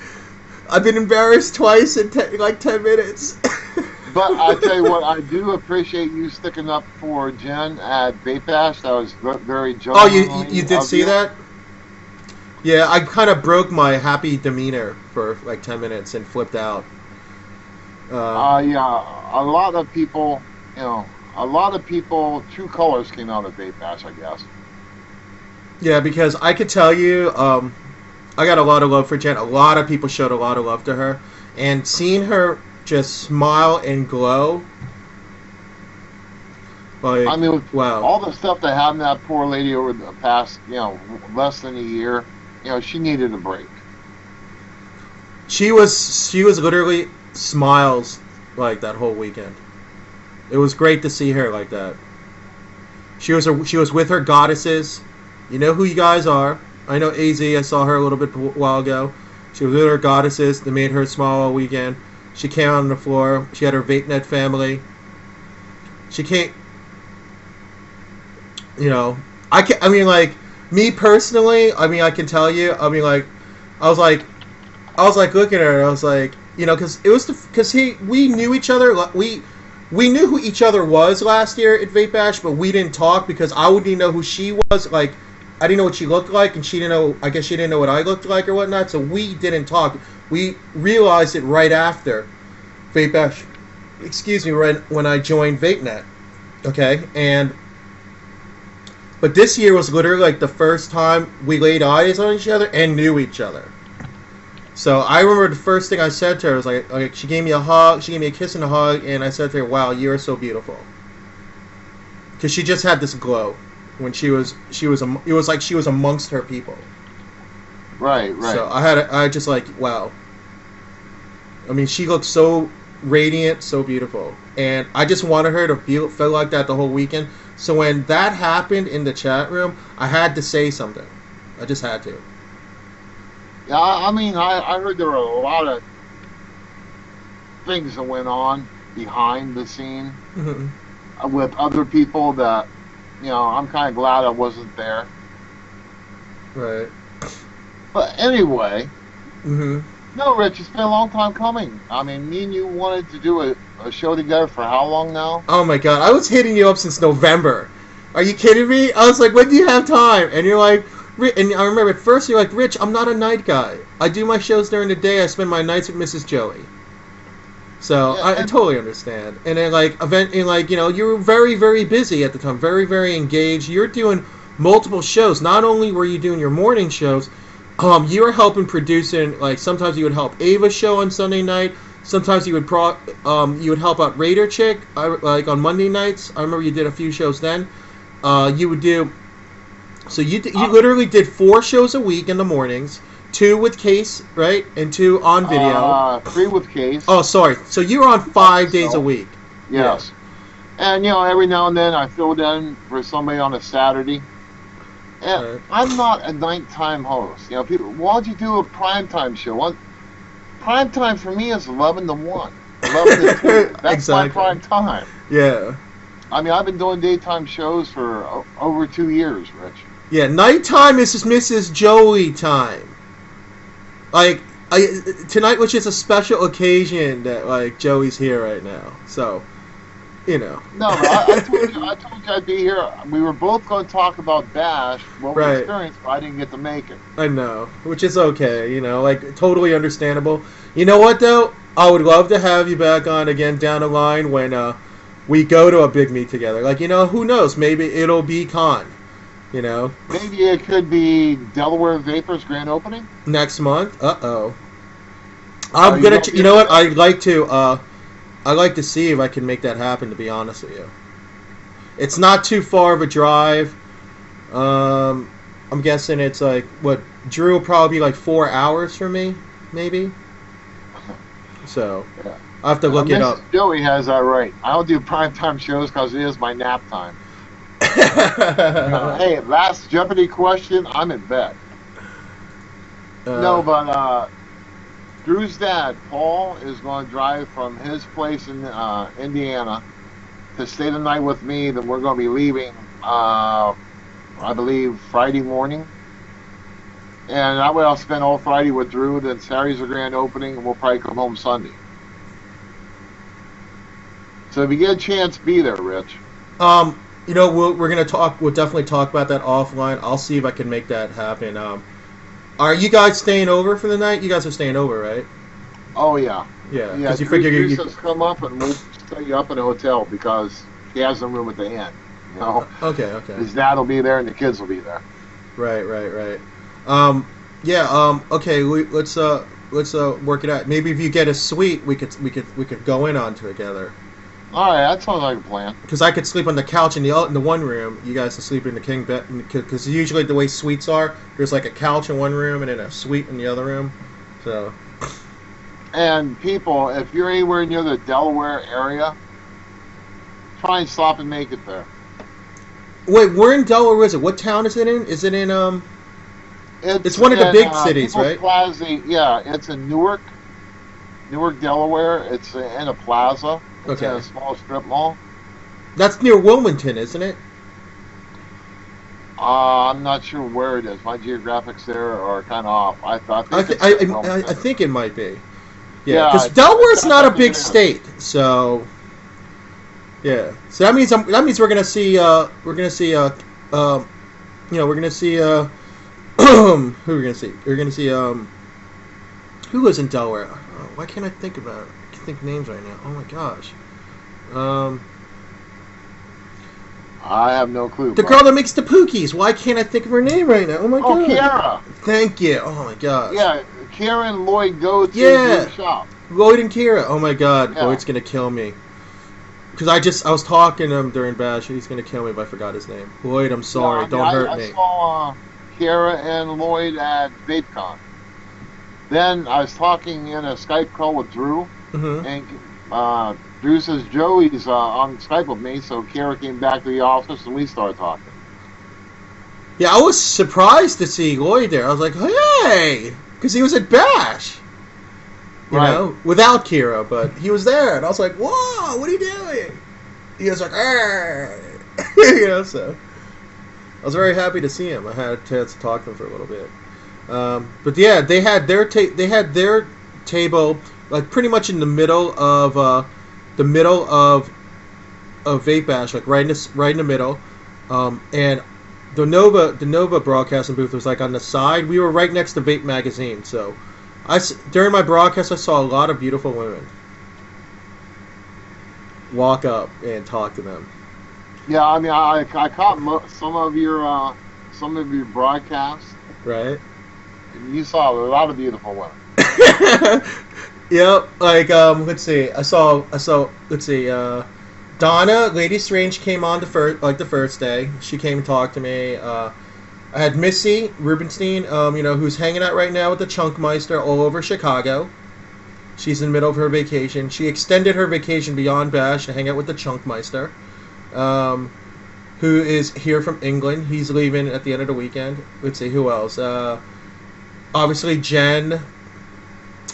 I've been embarrassed twice in like 10 minutes. But I tell you what, I do appreciate you sticking up for Jen at Vape Bash. That was very genuine. Oh, you did see that? Yeah, I kind of broke my happy demeanor for like 10 minutes and flipped out. Yeah, a lot of people, you know, true colors came out of Vape Bash, I guess. Yeah, because I could tell you, I got a lot of love for Jen. A lot of people showed a lot of love to her. And seeing her just smile and glow, like, I mean, wow. All the stuff that happened to that poor lady over the past, you know, less than a year, you know, she needed a break. She was literally smiles like that whole weekend. It was great to see her like that. She was with her goddesses. You know who you guys are. I know AZ. I saw her a little bit a while ago. She was with her goddesses. They made her smile all weekend. She came on the floor. She had her VapeNet family. She came. You know, I mean, like, me personally. I mean, I can tell you. I mean, like, I was like looking at her. I was like, you know, because we knew each other. We knew who each other was last year at Vape Bash, but we didn't talk because I wouldn't know who she was. Like, I didn't know what she looked like, and she didn't know. I guess she didn't know what I looked like or whatnot. So we didn't talk. We realized it right after Vape Bash. Excuse me, right when I joined VapeNet. Okay, but this year was literally like the first time we laid eyes on each other and knew each other. So I remember the first thing I said to her was like she gave me a hug, she gave me a kiss and a hug, and I said to her, "Wow, you are so beautiful." Because she just had this glow when it was like she was amongst her people. Right. So I just like, wow. I mean, she looked so radiant, so beautiful, and I just wanted her to feel like that the whole weekend. So when that happened in the chat room, I had to say something. I just had to. Yeah, I mean, I heard there were a lot of things that went on behind the scene Hmm. with other people that, I'm kind of glad I wasn't there. Right. But anyway, Hmm. no, Rich, it's been a long time coming. I mean, me and you wanted to do a show together for how long now? Oh my god, I was hitting you up since November. Are you kidding me? I was like, when do you have time? And you're like, and I remember at first you're like, Rich, I'm not a night guy. I do my shows during the day. I spend my nights with Mrs. Joey. So Yeah, I and totally understand. And then you were very, very busy at the time, very, very engaged. You're doing multiple shows. Not only were you doing your morning shows, you were helping producing. Like sometimes you would help Ava's show on Sunday night. Sometimes you would help out Raider Chick like on Monday nights. I remember you did a few shows then. You would do. So you literally did 4 shows a week in the mornings, 2 with Case, right, and 2 on video. 3 with Case. Oh, sorry. So you were on 5 days a week. Yes. And, every now and then I filled in for somebody on a Saturday. And Right. I'm not a nighttime host. People, why don't you do a primetime show? Primetime for me is 11 to 1. 11 to 2. That's Exactly. my prime time. Yeah. I mean, I've been doing daytime shows for over 2 years, Rich. Yeah, nighttime is just Mrs. Joey time. Like, tonight was just a special occasion that, like, Joey's here right now. So, No, but I told you I'd be here. We were both going to talk about Bash, what we Right. experienced, but I didn't get to make it. I know, which is okay, like, totally understandable. You know what, though? I would love to have you back on again down the line when we go to a big meet together. Like, who knows? Maybe it'll be con, Maybe it could be Delaware Vapers grand opening. next month. Uh-oh. Oh, I'm you gonna, don't you know what? think I'd like to see if I can make that happen, to be honest with you. It's not too far of a drive. I'm guessing it's like, Drew will probably be like 4 hours from me, maybe. So, Yeah. I'll have to look it up. Mrs. Joey has that right. I don't do primetime shows because it is my nap time. Hey, last Jeopardy question, I'm in bed. No, but Drew's dad, Paul, is going to drive from his place in Indiana to stay the night with me. Then we're going to be leaving, I believe, Friday morning. And that way I'll spend all Friday with Drew. Then Saturday's a grand opening, and we'll probably come home Sunday. So if you get a chance, be there, Rich. We're gonna talk. We'll definitely talk about that offline. I'll see if I can make that happen. Are you guys staying over for the night? You guys are staying over, right? Oh, yeah. Yeah. Yeah, Because you figure Drew you. says come up and we'll set you up in a hotel because he has no room at the inn. Okay. His dad will be there and the kids will be there. Right. Okay. Let's work it out. Maybe if you get a suite, we could go in onto it together. All right, that sounds like a plan. Because I could sleep on the couch in the one room. You guys can sleep in the king bed. Because usually the way suites are, there's like a couch in one room and then a suite in the other room. So. And people, if you're anywhere near the Delaware area, try and stop and make it there. Wait, where in Delaware is it? What town is it in? Is it in It's one of the big cities, People's right? Plaza, yeah, it's in Newark, Delaware. It's in a plaza. It's in Okay. a small strip mall. That's near Wilmington, isn't it? I'm not sure where it is. My geographics there are kind of off. I think it might be. Yeah, Yeah, because it's- Delaware's not a it big is. state, so yeah. So that means we're gonna see who we're gonna see who lives in Delaware. Oh, why can't I think about it? I can't think names right now. Oh my gosh. I have no clue. The bro. girl that makes the Pookies. Why can't I think of her name right now? Oh my Oh, god. Kiara. Thank you. Oh my gosh. Yeah, Kara and Lloyd go to Yeah. the shop. Lloyd and Kira. Oh my god. Yeah. Lloyd's gonna kill me. Because I was talking to him during Bash. He's gonna kill me if I forgot his name. Lloyd, I'm sorry. Yeah, I mean, Don't hurt I me. saw Kara and Lloyd at VapeCon. Then I was talking in a Skype call with Drew, Mm-hmm. and Drew says Joey's on Skype with me, so Kara came back to the office and we started talking. Yeah, I was surprised to see Lloyd there. I was like, hey, because he was at Bash. You Right. know, without Kira, but he was there, and I was like, whoa, what are you doing? He was like, you know, so I was very happy to see him. I had a chance to talk to him for a little bit. But yeah, they had their table like pretty much in the middle of Vape Bash, like right in the middle, and the Nova broadcasting booth was like on the side. We were right next to Vape Magazine, so during my broadcast I saw a lot of beautiful women walk up and talk to them. Yeah, I mean, I caught some of your broadcasts, Right. and you saw a lot of beautiful women. Yep. Like let's see. I saw. Let's see. Donna, Lady Strange came on the first day. She came and talked to me. I had Missy Rubenstein, you know, who's hanging out right now with the Chunkmeister all over Chicago. She's in the middle of her vacation. She extended her vacation beyond Bash to hang out with the Chunkmeister, who is here from England. He's leaving at the end of the weekend. Let's see, who else? Obviously, Jen,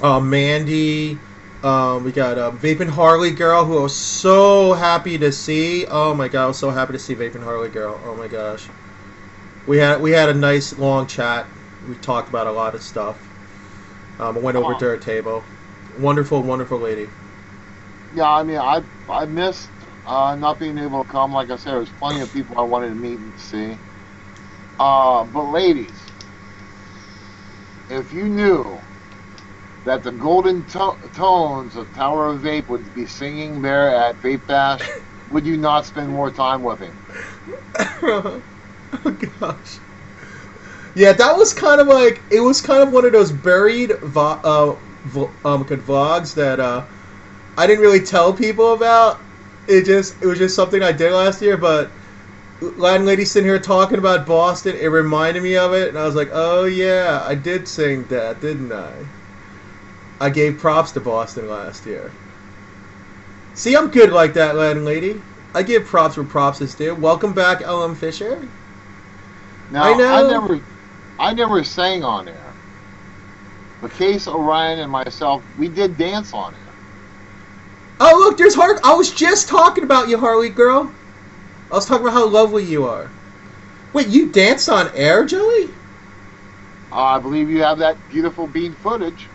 Mandy. We got Vaping Harley Girl, who I was so happy to see. Oh my god, I was so happy to see Vaping Harley Girl. Oh my gosh. We had a nice long chat. We talked about a lot of stuff. I went over to her table. Wonderful, wonderful lady. Yeah, I mean, I missed not being able to come. Like I said, there's plenty of people I wanted to meet and see. But ladies, if you knew that the golden tones of Tower of Vape would be singing there at Vape Bash, would you not spend more time with him? Oh gosh. Yeah, that was kind of like, it was kind of one of those buried vlogs that I didn't really tell people about. It was just something I did last year, but Latin lady sitting here talking about Boston, it reminded me of it, and I was like, oh yeah, I did sing that, didn't I? I gave props to Boston last year. See, I'm good like that, Latin lady. I give props where props is due. Welcome back, L.M. Fisher. Now, I know. I never sang on air. But Case, Orion, and myself, we did dance on air. Oh, look, there's I was just talking about you, Harley girl. I was talking about how lovely you are. Wait, you danced on air, Joey? I believe you have that beautiful bead footage.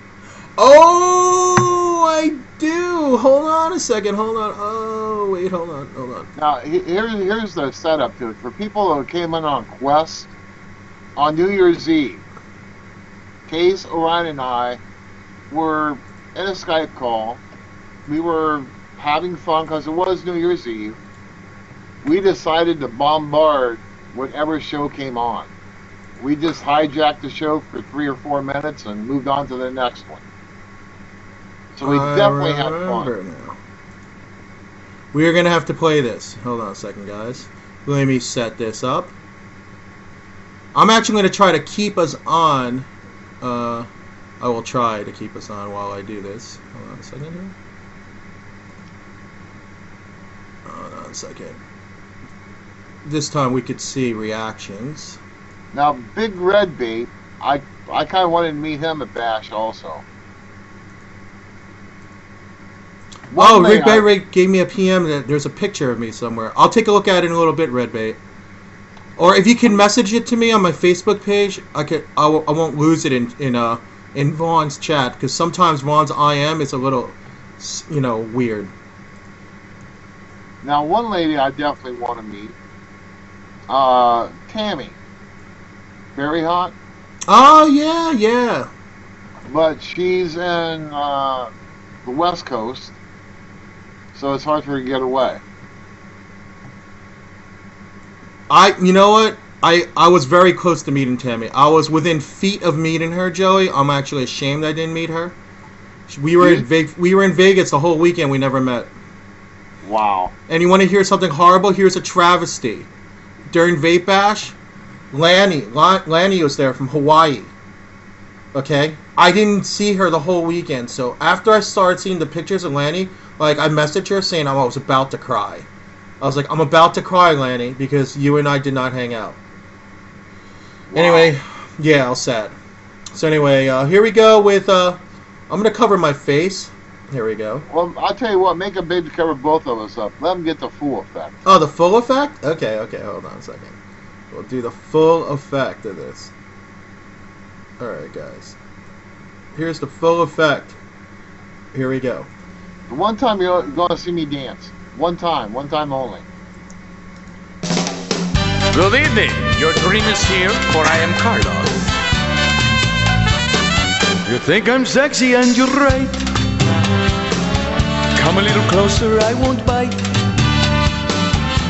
Oh, I do. Hold on a second. Hold on. Oh, wait. Hold on. Now, here's the setup to it. For people who came in on Quest, on New Year's Eve, Case, Orion, and I were in a Skype call. We were having fun because it was New Year's Eve. We decided to bombard whatever show came on. We just hijacked the show for 3 or 4 minutes and moved on to the next one. So we definitely had fun. Now. We are going to have to play this. Hold on a second, guys. Let me set this up. I'm actually going to try to keep us on. I will try to keep us on while I do this. Hold on a second here. Hold on a second. This time we could see reactions. Now, Big Red Vape, I kind of wanted to meet him at Bash also. Red gave me a PM that there's a picture of me somewhere. I'll take a look at it in a little bit, Red Bait. Or if you can message it to me on my Facebook page, I won't lose it in Vaughn's chat, because sometimes Vaughn's IM is a little, weird. Now, one lady I definitely want to meet, Tammy. Very hot. Oh, yeah. But she's in the West Coast, so it's hard for her to get away. You know what? I was very close to meeting Tammy. I was within feet of meeting her, Joey. I'm actually ashamed I didn't meet her. We were in Vegas the whole weekend. We never met. Wow. And you want to hear something horrible? Here's a travesty. During Vape Bash, Lanny was there from Hawaii. Okay? I didn't see her the whole weekend. So after I started seeing the pictures of Lanny, I messaged her saying I was about to cry. I was like, I'm about to cry, Lanny, because you and I did not hang out. Anyway, yeah, all set. So anyway, here we go with, I'm going to cover my face. Here we go. Well, I'll tell you what, make a bid to cover both of us up. Let them get the full effect. Oh, the full effect? Okay, hold on a second. We'll do the full effect of this. Alright, guys. Here's the full effect. Here we go. The one time you're going to see me dance. One time only. Good evening. Your dream is here, for I am Carlos. You think I'm sexy and you're right. Come a little closer, I won't bite.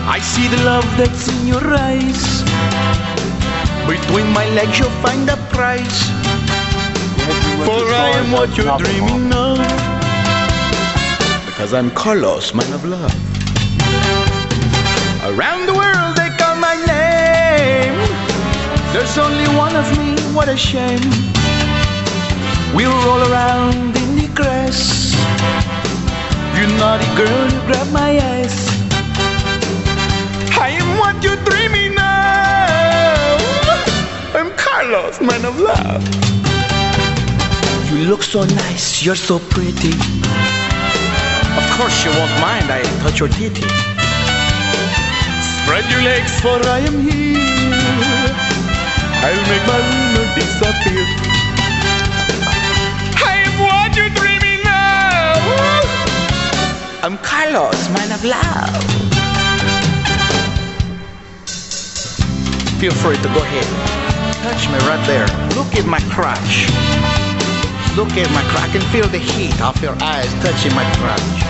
I see the love that's in your eyes. Between my legs you'll find a prize. For I am what you're dreaming of. Because I'm Carlos, man of love. Around the world they call my name. There's only one of me, what a shame. We'll roll around in the grass. You naughty girl, you grab my ass. I am what you're dreaming of. I'm Carlos, man of love. You look so nice, you're so pretty. Of course you won't mind I touch your titty. Spread your legs, for I am here. I'll make my wiener disappear. I am what you're dreaming of. I'm Carlos, man of love. Feel free to go ahead. Touch me right there. Look at my crotch. Look at my crotch. I can feel the heat of your eyes touching my crotch.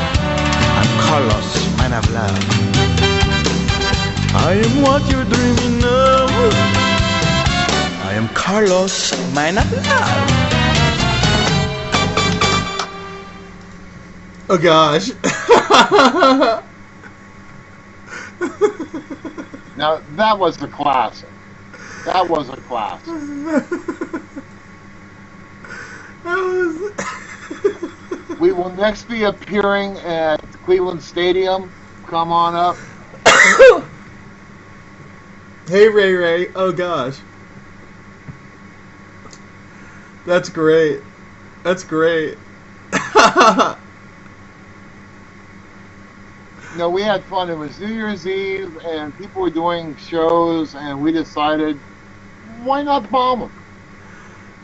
I'm Carlos, man of love. I am what you're dreaming of. I am Carlos, man of love. Oh gosh. Now, that was the classic. That was a classic. We will next be appearing at Cleveland Stadium. Come on up. Hey, Ray. Oh gosh. That's great. That's great. No, we had fun. It was New Year's Eve, and people were doing shows, and we decided, why not bomb them?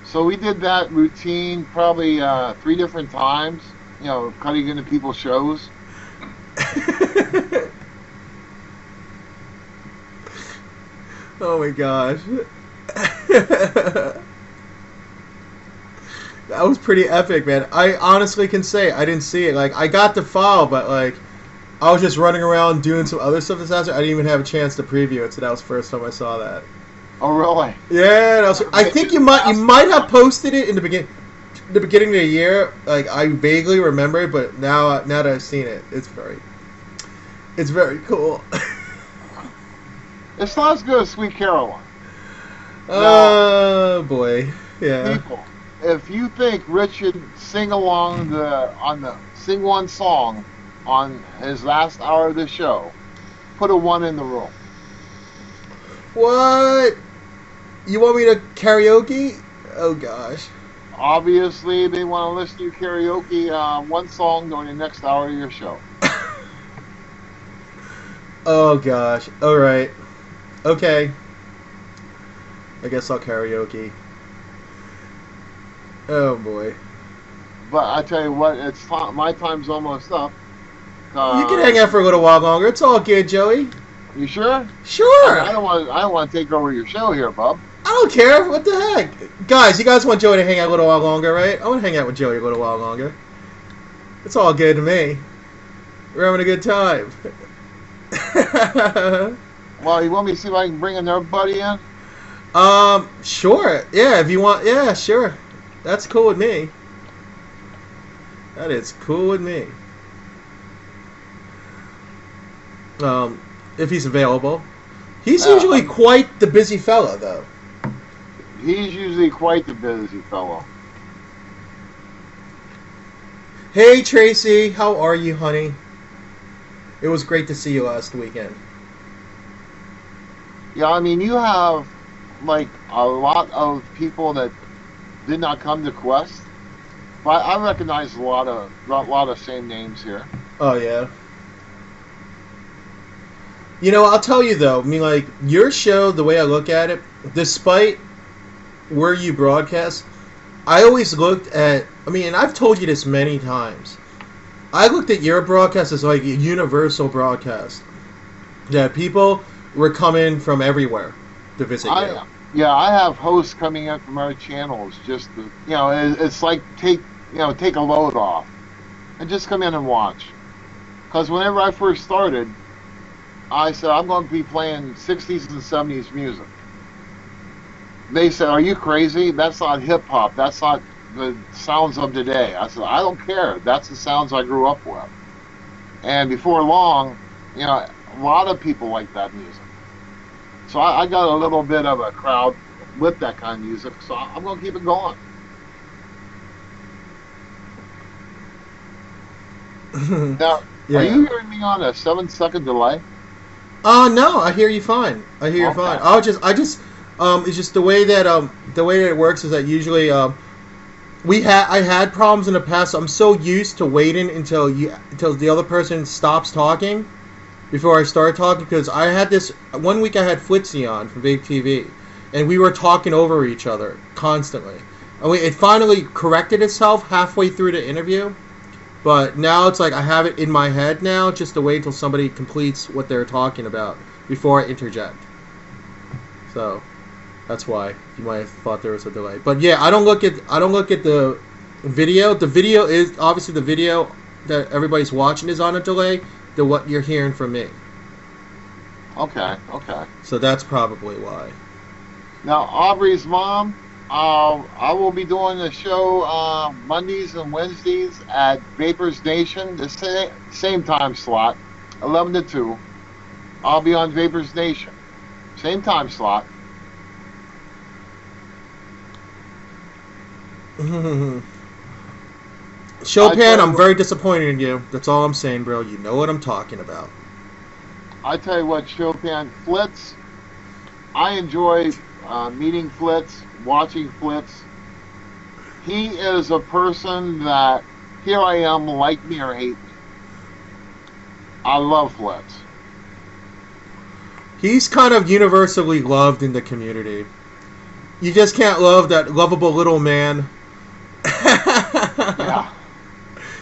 So we did that routine probably 3 different times, you know, cutting into people's shows. Oh my gosh. That was pretty epic, man. I honestly can say I didn't see it. Like, I got the file, but like, I was just running around doing some other stuff this afternoon. I didn't even have a chance to preview it, so that was the first time I saw that. Oh, really? Yeah, that was, I think you might have posted it in the beginning of the year. Like, I vaguely remember it, but now that I've seen it, it's very cool. It's not as good as Sweet Caroline. Oh boy, yeah. People, if you think Rich should sing along sing one song on his last hour of the show, put a 1 in the room. What? You want me to karaoke? Oh gosh. Obviously, they want to listen to you karaoke one song during the next hour of your show. Oh gosh. All right. Okay. I guess I'll karaoke. Oh boy. But I tell you what, my time's almost up. You can hang out for a little while longer. It's all good, Joey. You sure? Sure. I don't want to take over your show here, bub. I don't care. What the heck, guys? You guys want Joey to hang out a little while longer, right? I want to hang out with Joey a little while longer. It's all good to me. We're having a good time. Well, you want me to see if I can bring another buddy in? Sure. Yeah, if you want. Yeah, sure. That's cool with me. That is cool with me. If he's available. He's usually quite the busy fellow, though. He's usually quite the busy fellow. Hey, Tracy. How are you, honey? It was great to see you last weekend. Yeah, I mean, you have like a lot of people that did not come to Quest, but I recognize a lot of same names here. Oh yeah. You know, I'll tell you though. I mean, like your show, the way I look at it, despite where you broadcast, I always looked at. I mean, and I've told you this many times. I looked at your broadcast as like a universal broadcast. That people were coming from everywhere to visit you. Yeah, I have hosts coming in from our channels just to, it's like take a load off and just come in and watch. Because whenever I first started, I said I'm going to be playing 60s and 70s music. They said, "Are you crazy? That's not hip hop. That's not the sounds of today." I said, "I don't care. That's the sounds I grew up with." And before long, a lot of people like that music. So I got a little bit of a crowd with that kind of music, so I'm going to keep it going. Now, Yeah. Are you hearing me on a 7-second delay? No, I hear you fine. I hear you fine. I just, it's just the way that it works is that usually, I had problems in the past. So I'm so used to waiting until the other person stops talking before I start talking, because I had this one week I had Flitzy on from Vape TV, and we were talking over each other constantly. And it finally corrected itself halfway through the interview, but now it's like I have it in my head now just to wait until somebody completes what they're talking about before I interject. So that's why you might have thought there was a delay. But yeah, I don't look at the video. The video is obviously the video that everybody's watching is on a delay to what you're hearing from me. Okay. So that's probably why. Now, Aubrey's mom, I will be doing a show Mondays and Wednesdays at Vapers Nation, the same time slot, 11 to 2. I'll be on Vapers Nation, same time slot. Chopin, I'm very disappointed in you. That's all I'm saying, bro. You know what I'm talking about. I tell you what, Chopin, Flitz, I enjoy meeting Flitz, watching Flitz. He is a person that, here I am, like me or hate me. I love Flitz. He's kind of universally loved in the community. You just can't love that lovable little man. Yeah.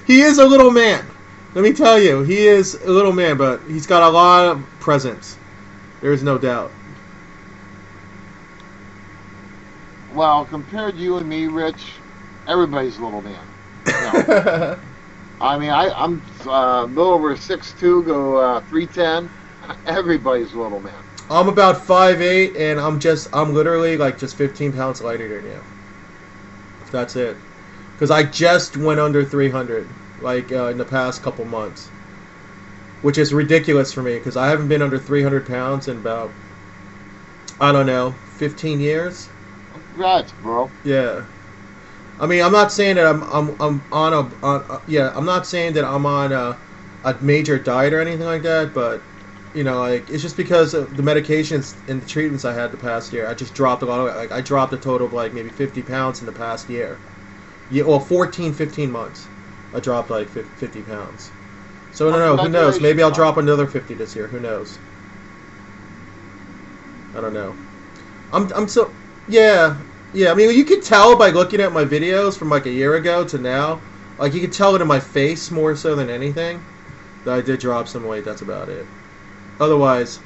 He is a little man. Let me tell you, he is a little man, but he's got a lot of presence. There's no doubt. Well, compared to you and me, Rich, everybody's a little man. No. I mean, I'm a little over 6'2", go 310. Everybody's a little man. I'm about 5'8", and I'm literally like just 15 pounds lighter than you. That's it. Because I just went under 300, like in the past couple months, which is ridiculous for me because I haven't been under 300 pounds in about, I don't know, 15 years. Congrats, bro. Yeah. I mean, I'm not saying that I'm on I'm not saying that I'm on a major diet or anything like that, but like it's just because of the medications and the treatments I had the past year. I just dropped a lot of, like I dropped a total of like maybe 50 pounds in the past year. Yeah, well, 15 months. I dropped like 50 pounds. So I don't know. Who knows? Maybe I'll drop another 50 this year. Who knows? I don't know. I'm so yeah. I mean, you can tell by looking at my videos from like a year ago to now. Like you can tell it in my face more so than anything that I did drop some weight. That's about it. Otherwise,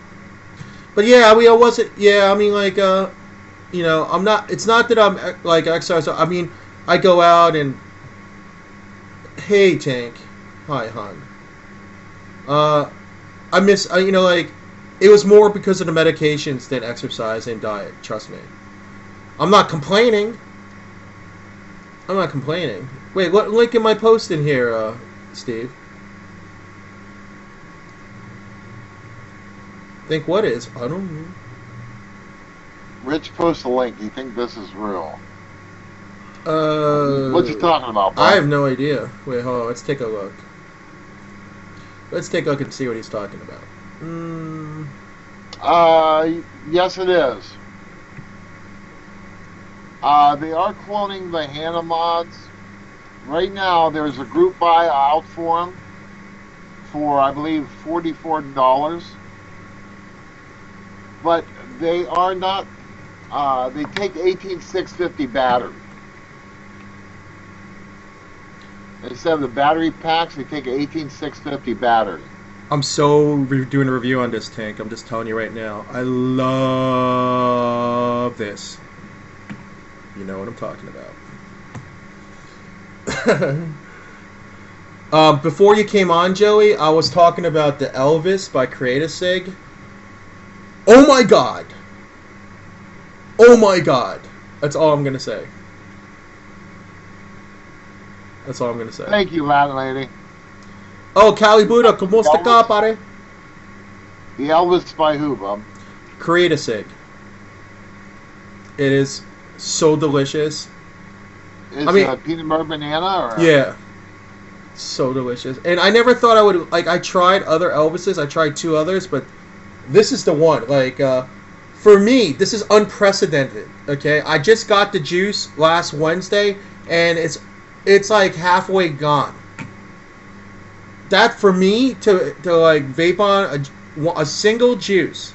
but yeah, I mean, I wasn't. Yeah, I mean, like I'm not. It's not that I'm like exercising. I mean, I go out and hey, Tank, hi, hon. I miss. Like it was more because of the medications than exercise and diet. Trust me. I'm not complaining. Wait, what link am I posting here, Steve? Think what is? I don't know. Rich posts a link. You think this is real? What you talking about, bro? I have no idea. Wait, hold on. Let's take a look. Let's take a look and see what he's talking about. Yes, it is. They are cloning the Hannah mods. Right now, there's a group buy out for them for, I believe, $44. But they are not, they take 18650 battery. Instead of the battery packs, they take an 18650 battery. I'm doing a review on this tank. I'm just telling you right now. I love this. You know what I'm talking about. Before you came on, Joey, I was talking about the Elvis by Create a Sig. Oh my god! Oh my god! That's all I'm gonna say. That's all I'm gonna say. Thank you, Latin lady. Oh, Cali Buddha, como está, pare? The Elvis by who, bub? Create a Sig. It is so delicious. Is I mean, it peanut butter banana or? Yeah. So delicious. And I never thought I would, like, I tried other Elvises. I tried 2 others, but this is the one. Like, for me, this is unprecedented, okay? I just got the juice last Wednesday, and it's like halfway gone. That, for me, to like, vape on a single juice,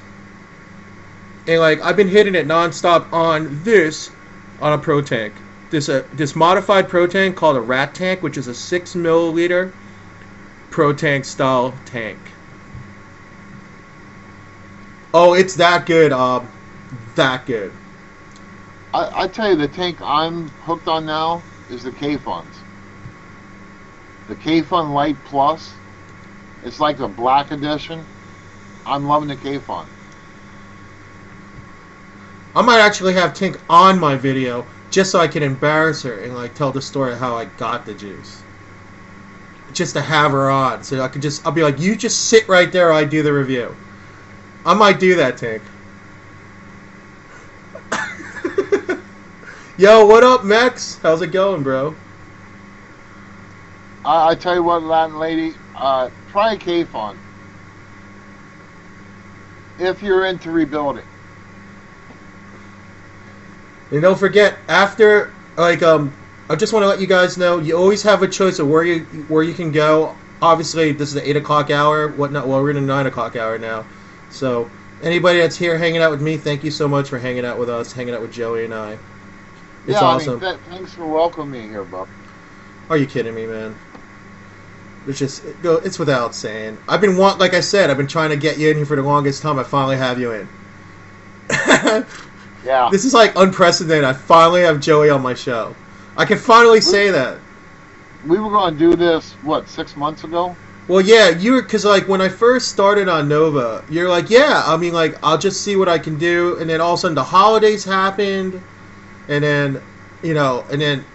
and, like, I've been hitting it nonstop on a pro tank. This modified pro tank called a rat tank, which is a 6 milliliter pro tank style tank. Oh, it's that good, that good. I tell you, the tank I'm hooked on now is the K-Funs. The K-Fun Light Plus. It's like the black edition. I'm loving the K-Fun. I might actually have Tink on my video just so I can embarrass her and, like, tell the story of how I got the juice. Just to have her on, so I'll be like, you just sit right there while I do the review. I might do that, Tink. Yo, what up, Max? How's it going, bro? I tell you what, Latin lady, try a K-Fun. If you're into rebuilding. And don't forget, after, like, I just want to let you guys know, you always have a choice of where you can go. Obviously, this is the 8 o'clock hour, whatnot. Well, we're in the 9 o'clock hour now. So, anybody that's here hanging out with me, thank you so much for hanging out with us, hanging out with Joey and I. It's awesome. I mean, thanks for welcoming me here, bub. Are you kidding me, man? It's without saying. Like I said, I've been trying to get you in here for the longest time. I finally have you in. Yeah. This is like unprecedented. I finally have Joey on my show. I can finally say that. We were going to do this, 6 months ago? Well, yeah, because, like, when I first started on Nova, you're like, yeah, I mean, like, I'll just see what I can do. And then all of a sudden the holidays happened. And then, and then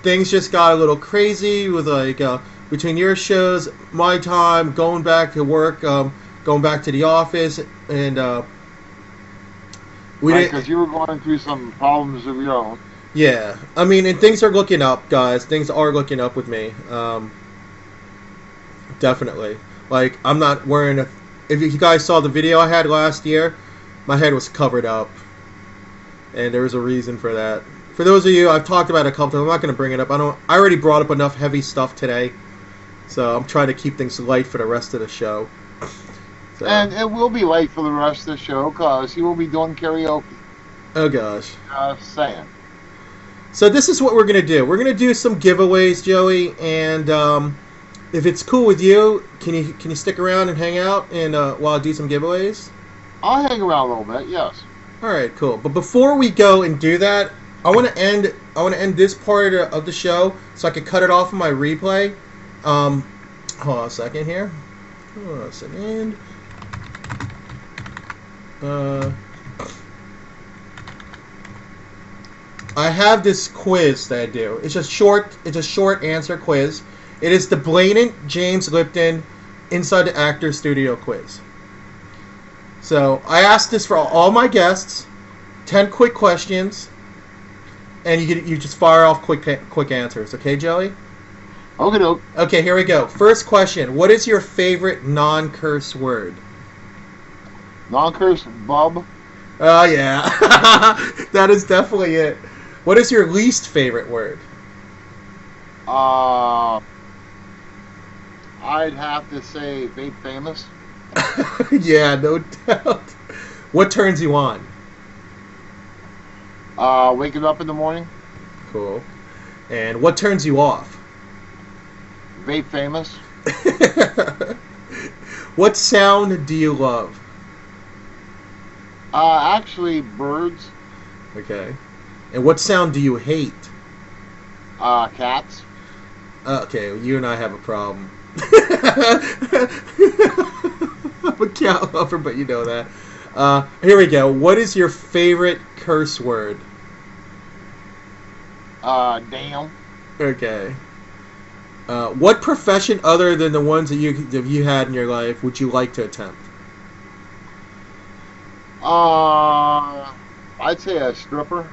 things just got a little crazy with, like, between your shows, my time, going back to work, going back to the office, and because you were going through some problems of your own. Yeah, I mean, and things are looking up, guys. Things are looking up with me. Definitely. Like, I'm not wearing if you guys saw the video I had last year, my head was covered up. And there was a reason for that. For those of you, I've talked about it a couple times. I'm not going to bring it up. I already brought up enough heavy stuff today. So I'm trying to keep things light for the rest of the show. So. And it will be light for the rest of the show because you will be doing karaoke. Oh, gosh. Just saying. So this is what we're going to do. We're going to do some giveaways, Joey. And if it's cool with you, can you stick around and hang out and while I do some giveaways? I'll hang around a little bit, yes. All right, cool. But before we go and do that, I want to end this part of the show so I can cut it off of my replay. Hold on a second here. Hold on a second. I have this quiz that I do. It's a short answer quiz. It is the blatant James Lipton Inside the Actor Studio quiz. So I asked this for all my guests. 10 quick questions, and you just fire off quick answers. Okay, Joey? Okay. Okay, here we go. First question: what is your favorite non-curse word? Non-curse, bub. Oh yeah, that is definitely it. What is your least favorite word? I'd have to say vape famous. Yeah, no doubt. What turns you on? Waking up in the morning. Cool. And what turns you off? Vape famous. What sound do you love? Actually, birds. Okay. And what sound do you hate? Cats. Okay, you and I have a problem. I'm a cat lover, but you know that. Here we go. What is your favorite curse word? Damn. Okay. What profession other than the ones that you had in your life would you like to attempt? I'd say a stripper.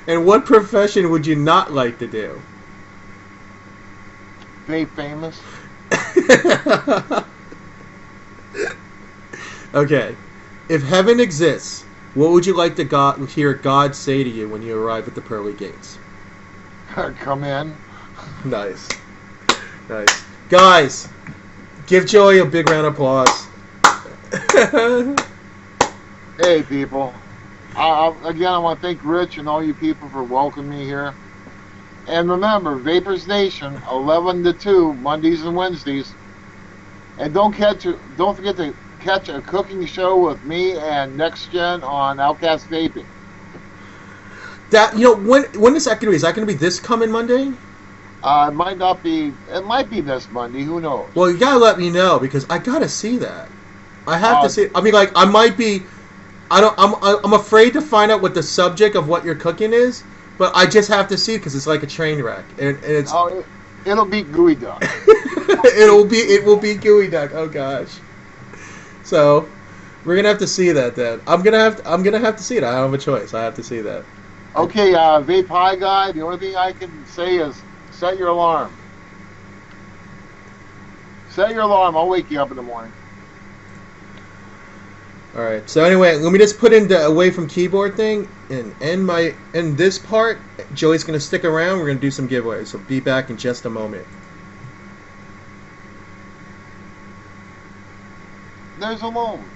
And what profession would you not like to do? Vape famous. Okay. If heaven exists, what would you like to hear God say to you when you arrive at the pearly gates? Come in. Nice. Nice. Guys, give Joie a big round of applause. Hey, people. Again, I want to thank Rich and all you people for welcoming me here. And remember, Vapers Nation, 11 to 2, Mondays and Wednesdays. And don't forget to catch a cooking show with me and Next Gen on Outcast Vaping. When is that going to be? Is that going to be this coming Monday? It might not be. It might be this Monday. Who knows? Well, you gotta let me know because I gotta see that. I have to see it. I mean, like, I might be. I'm afraid to find out what the subject of what you're cooking is, but I just have to see it because it's like a train wreck, and it's. Oh, it'll be gooey duck. It will be gooey duck. Oh gosh. So, we're gonna have to see that then. I'm gonna have to see it. I don't have a choice. I have to see that. Okay, Vape High Guy. The only thing I can say is set your alarm. Set your alarm. I'll wake you up in the morning. All right. So anyway, let me just put in the away from keyboard thing and end this part. Joey's gonna stick around. We're gonna do some giveaways. So be back in just a moment. There's a moment.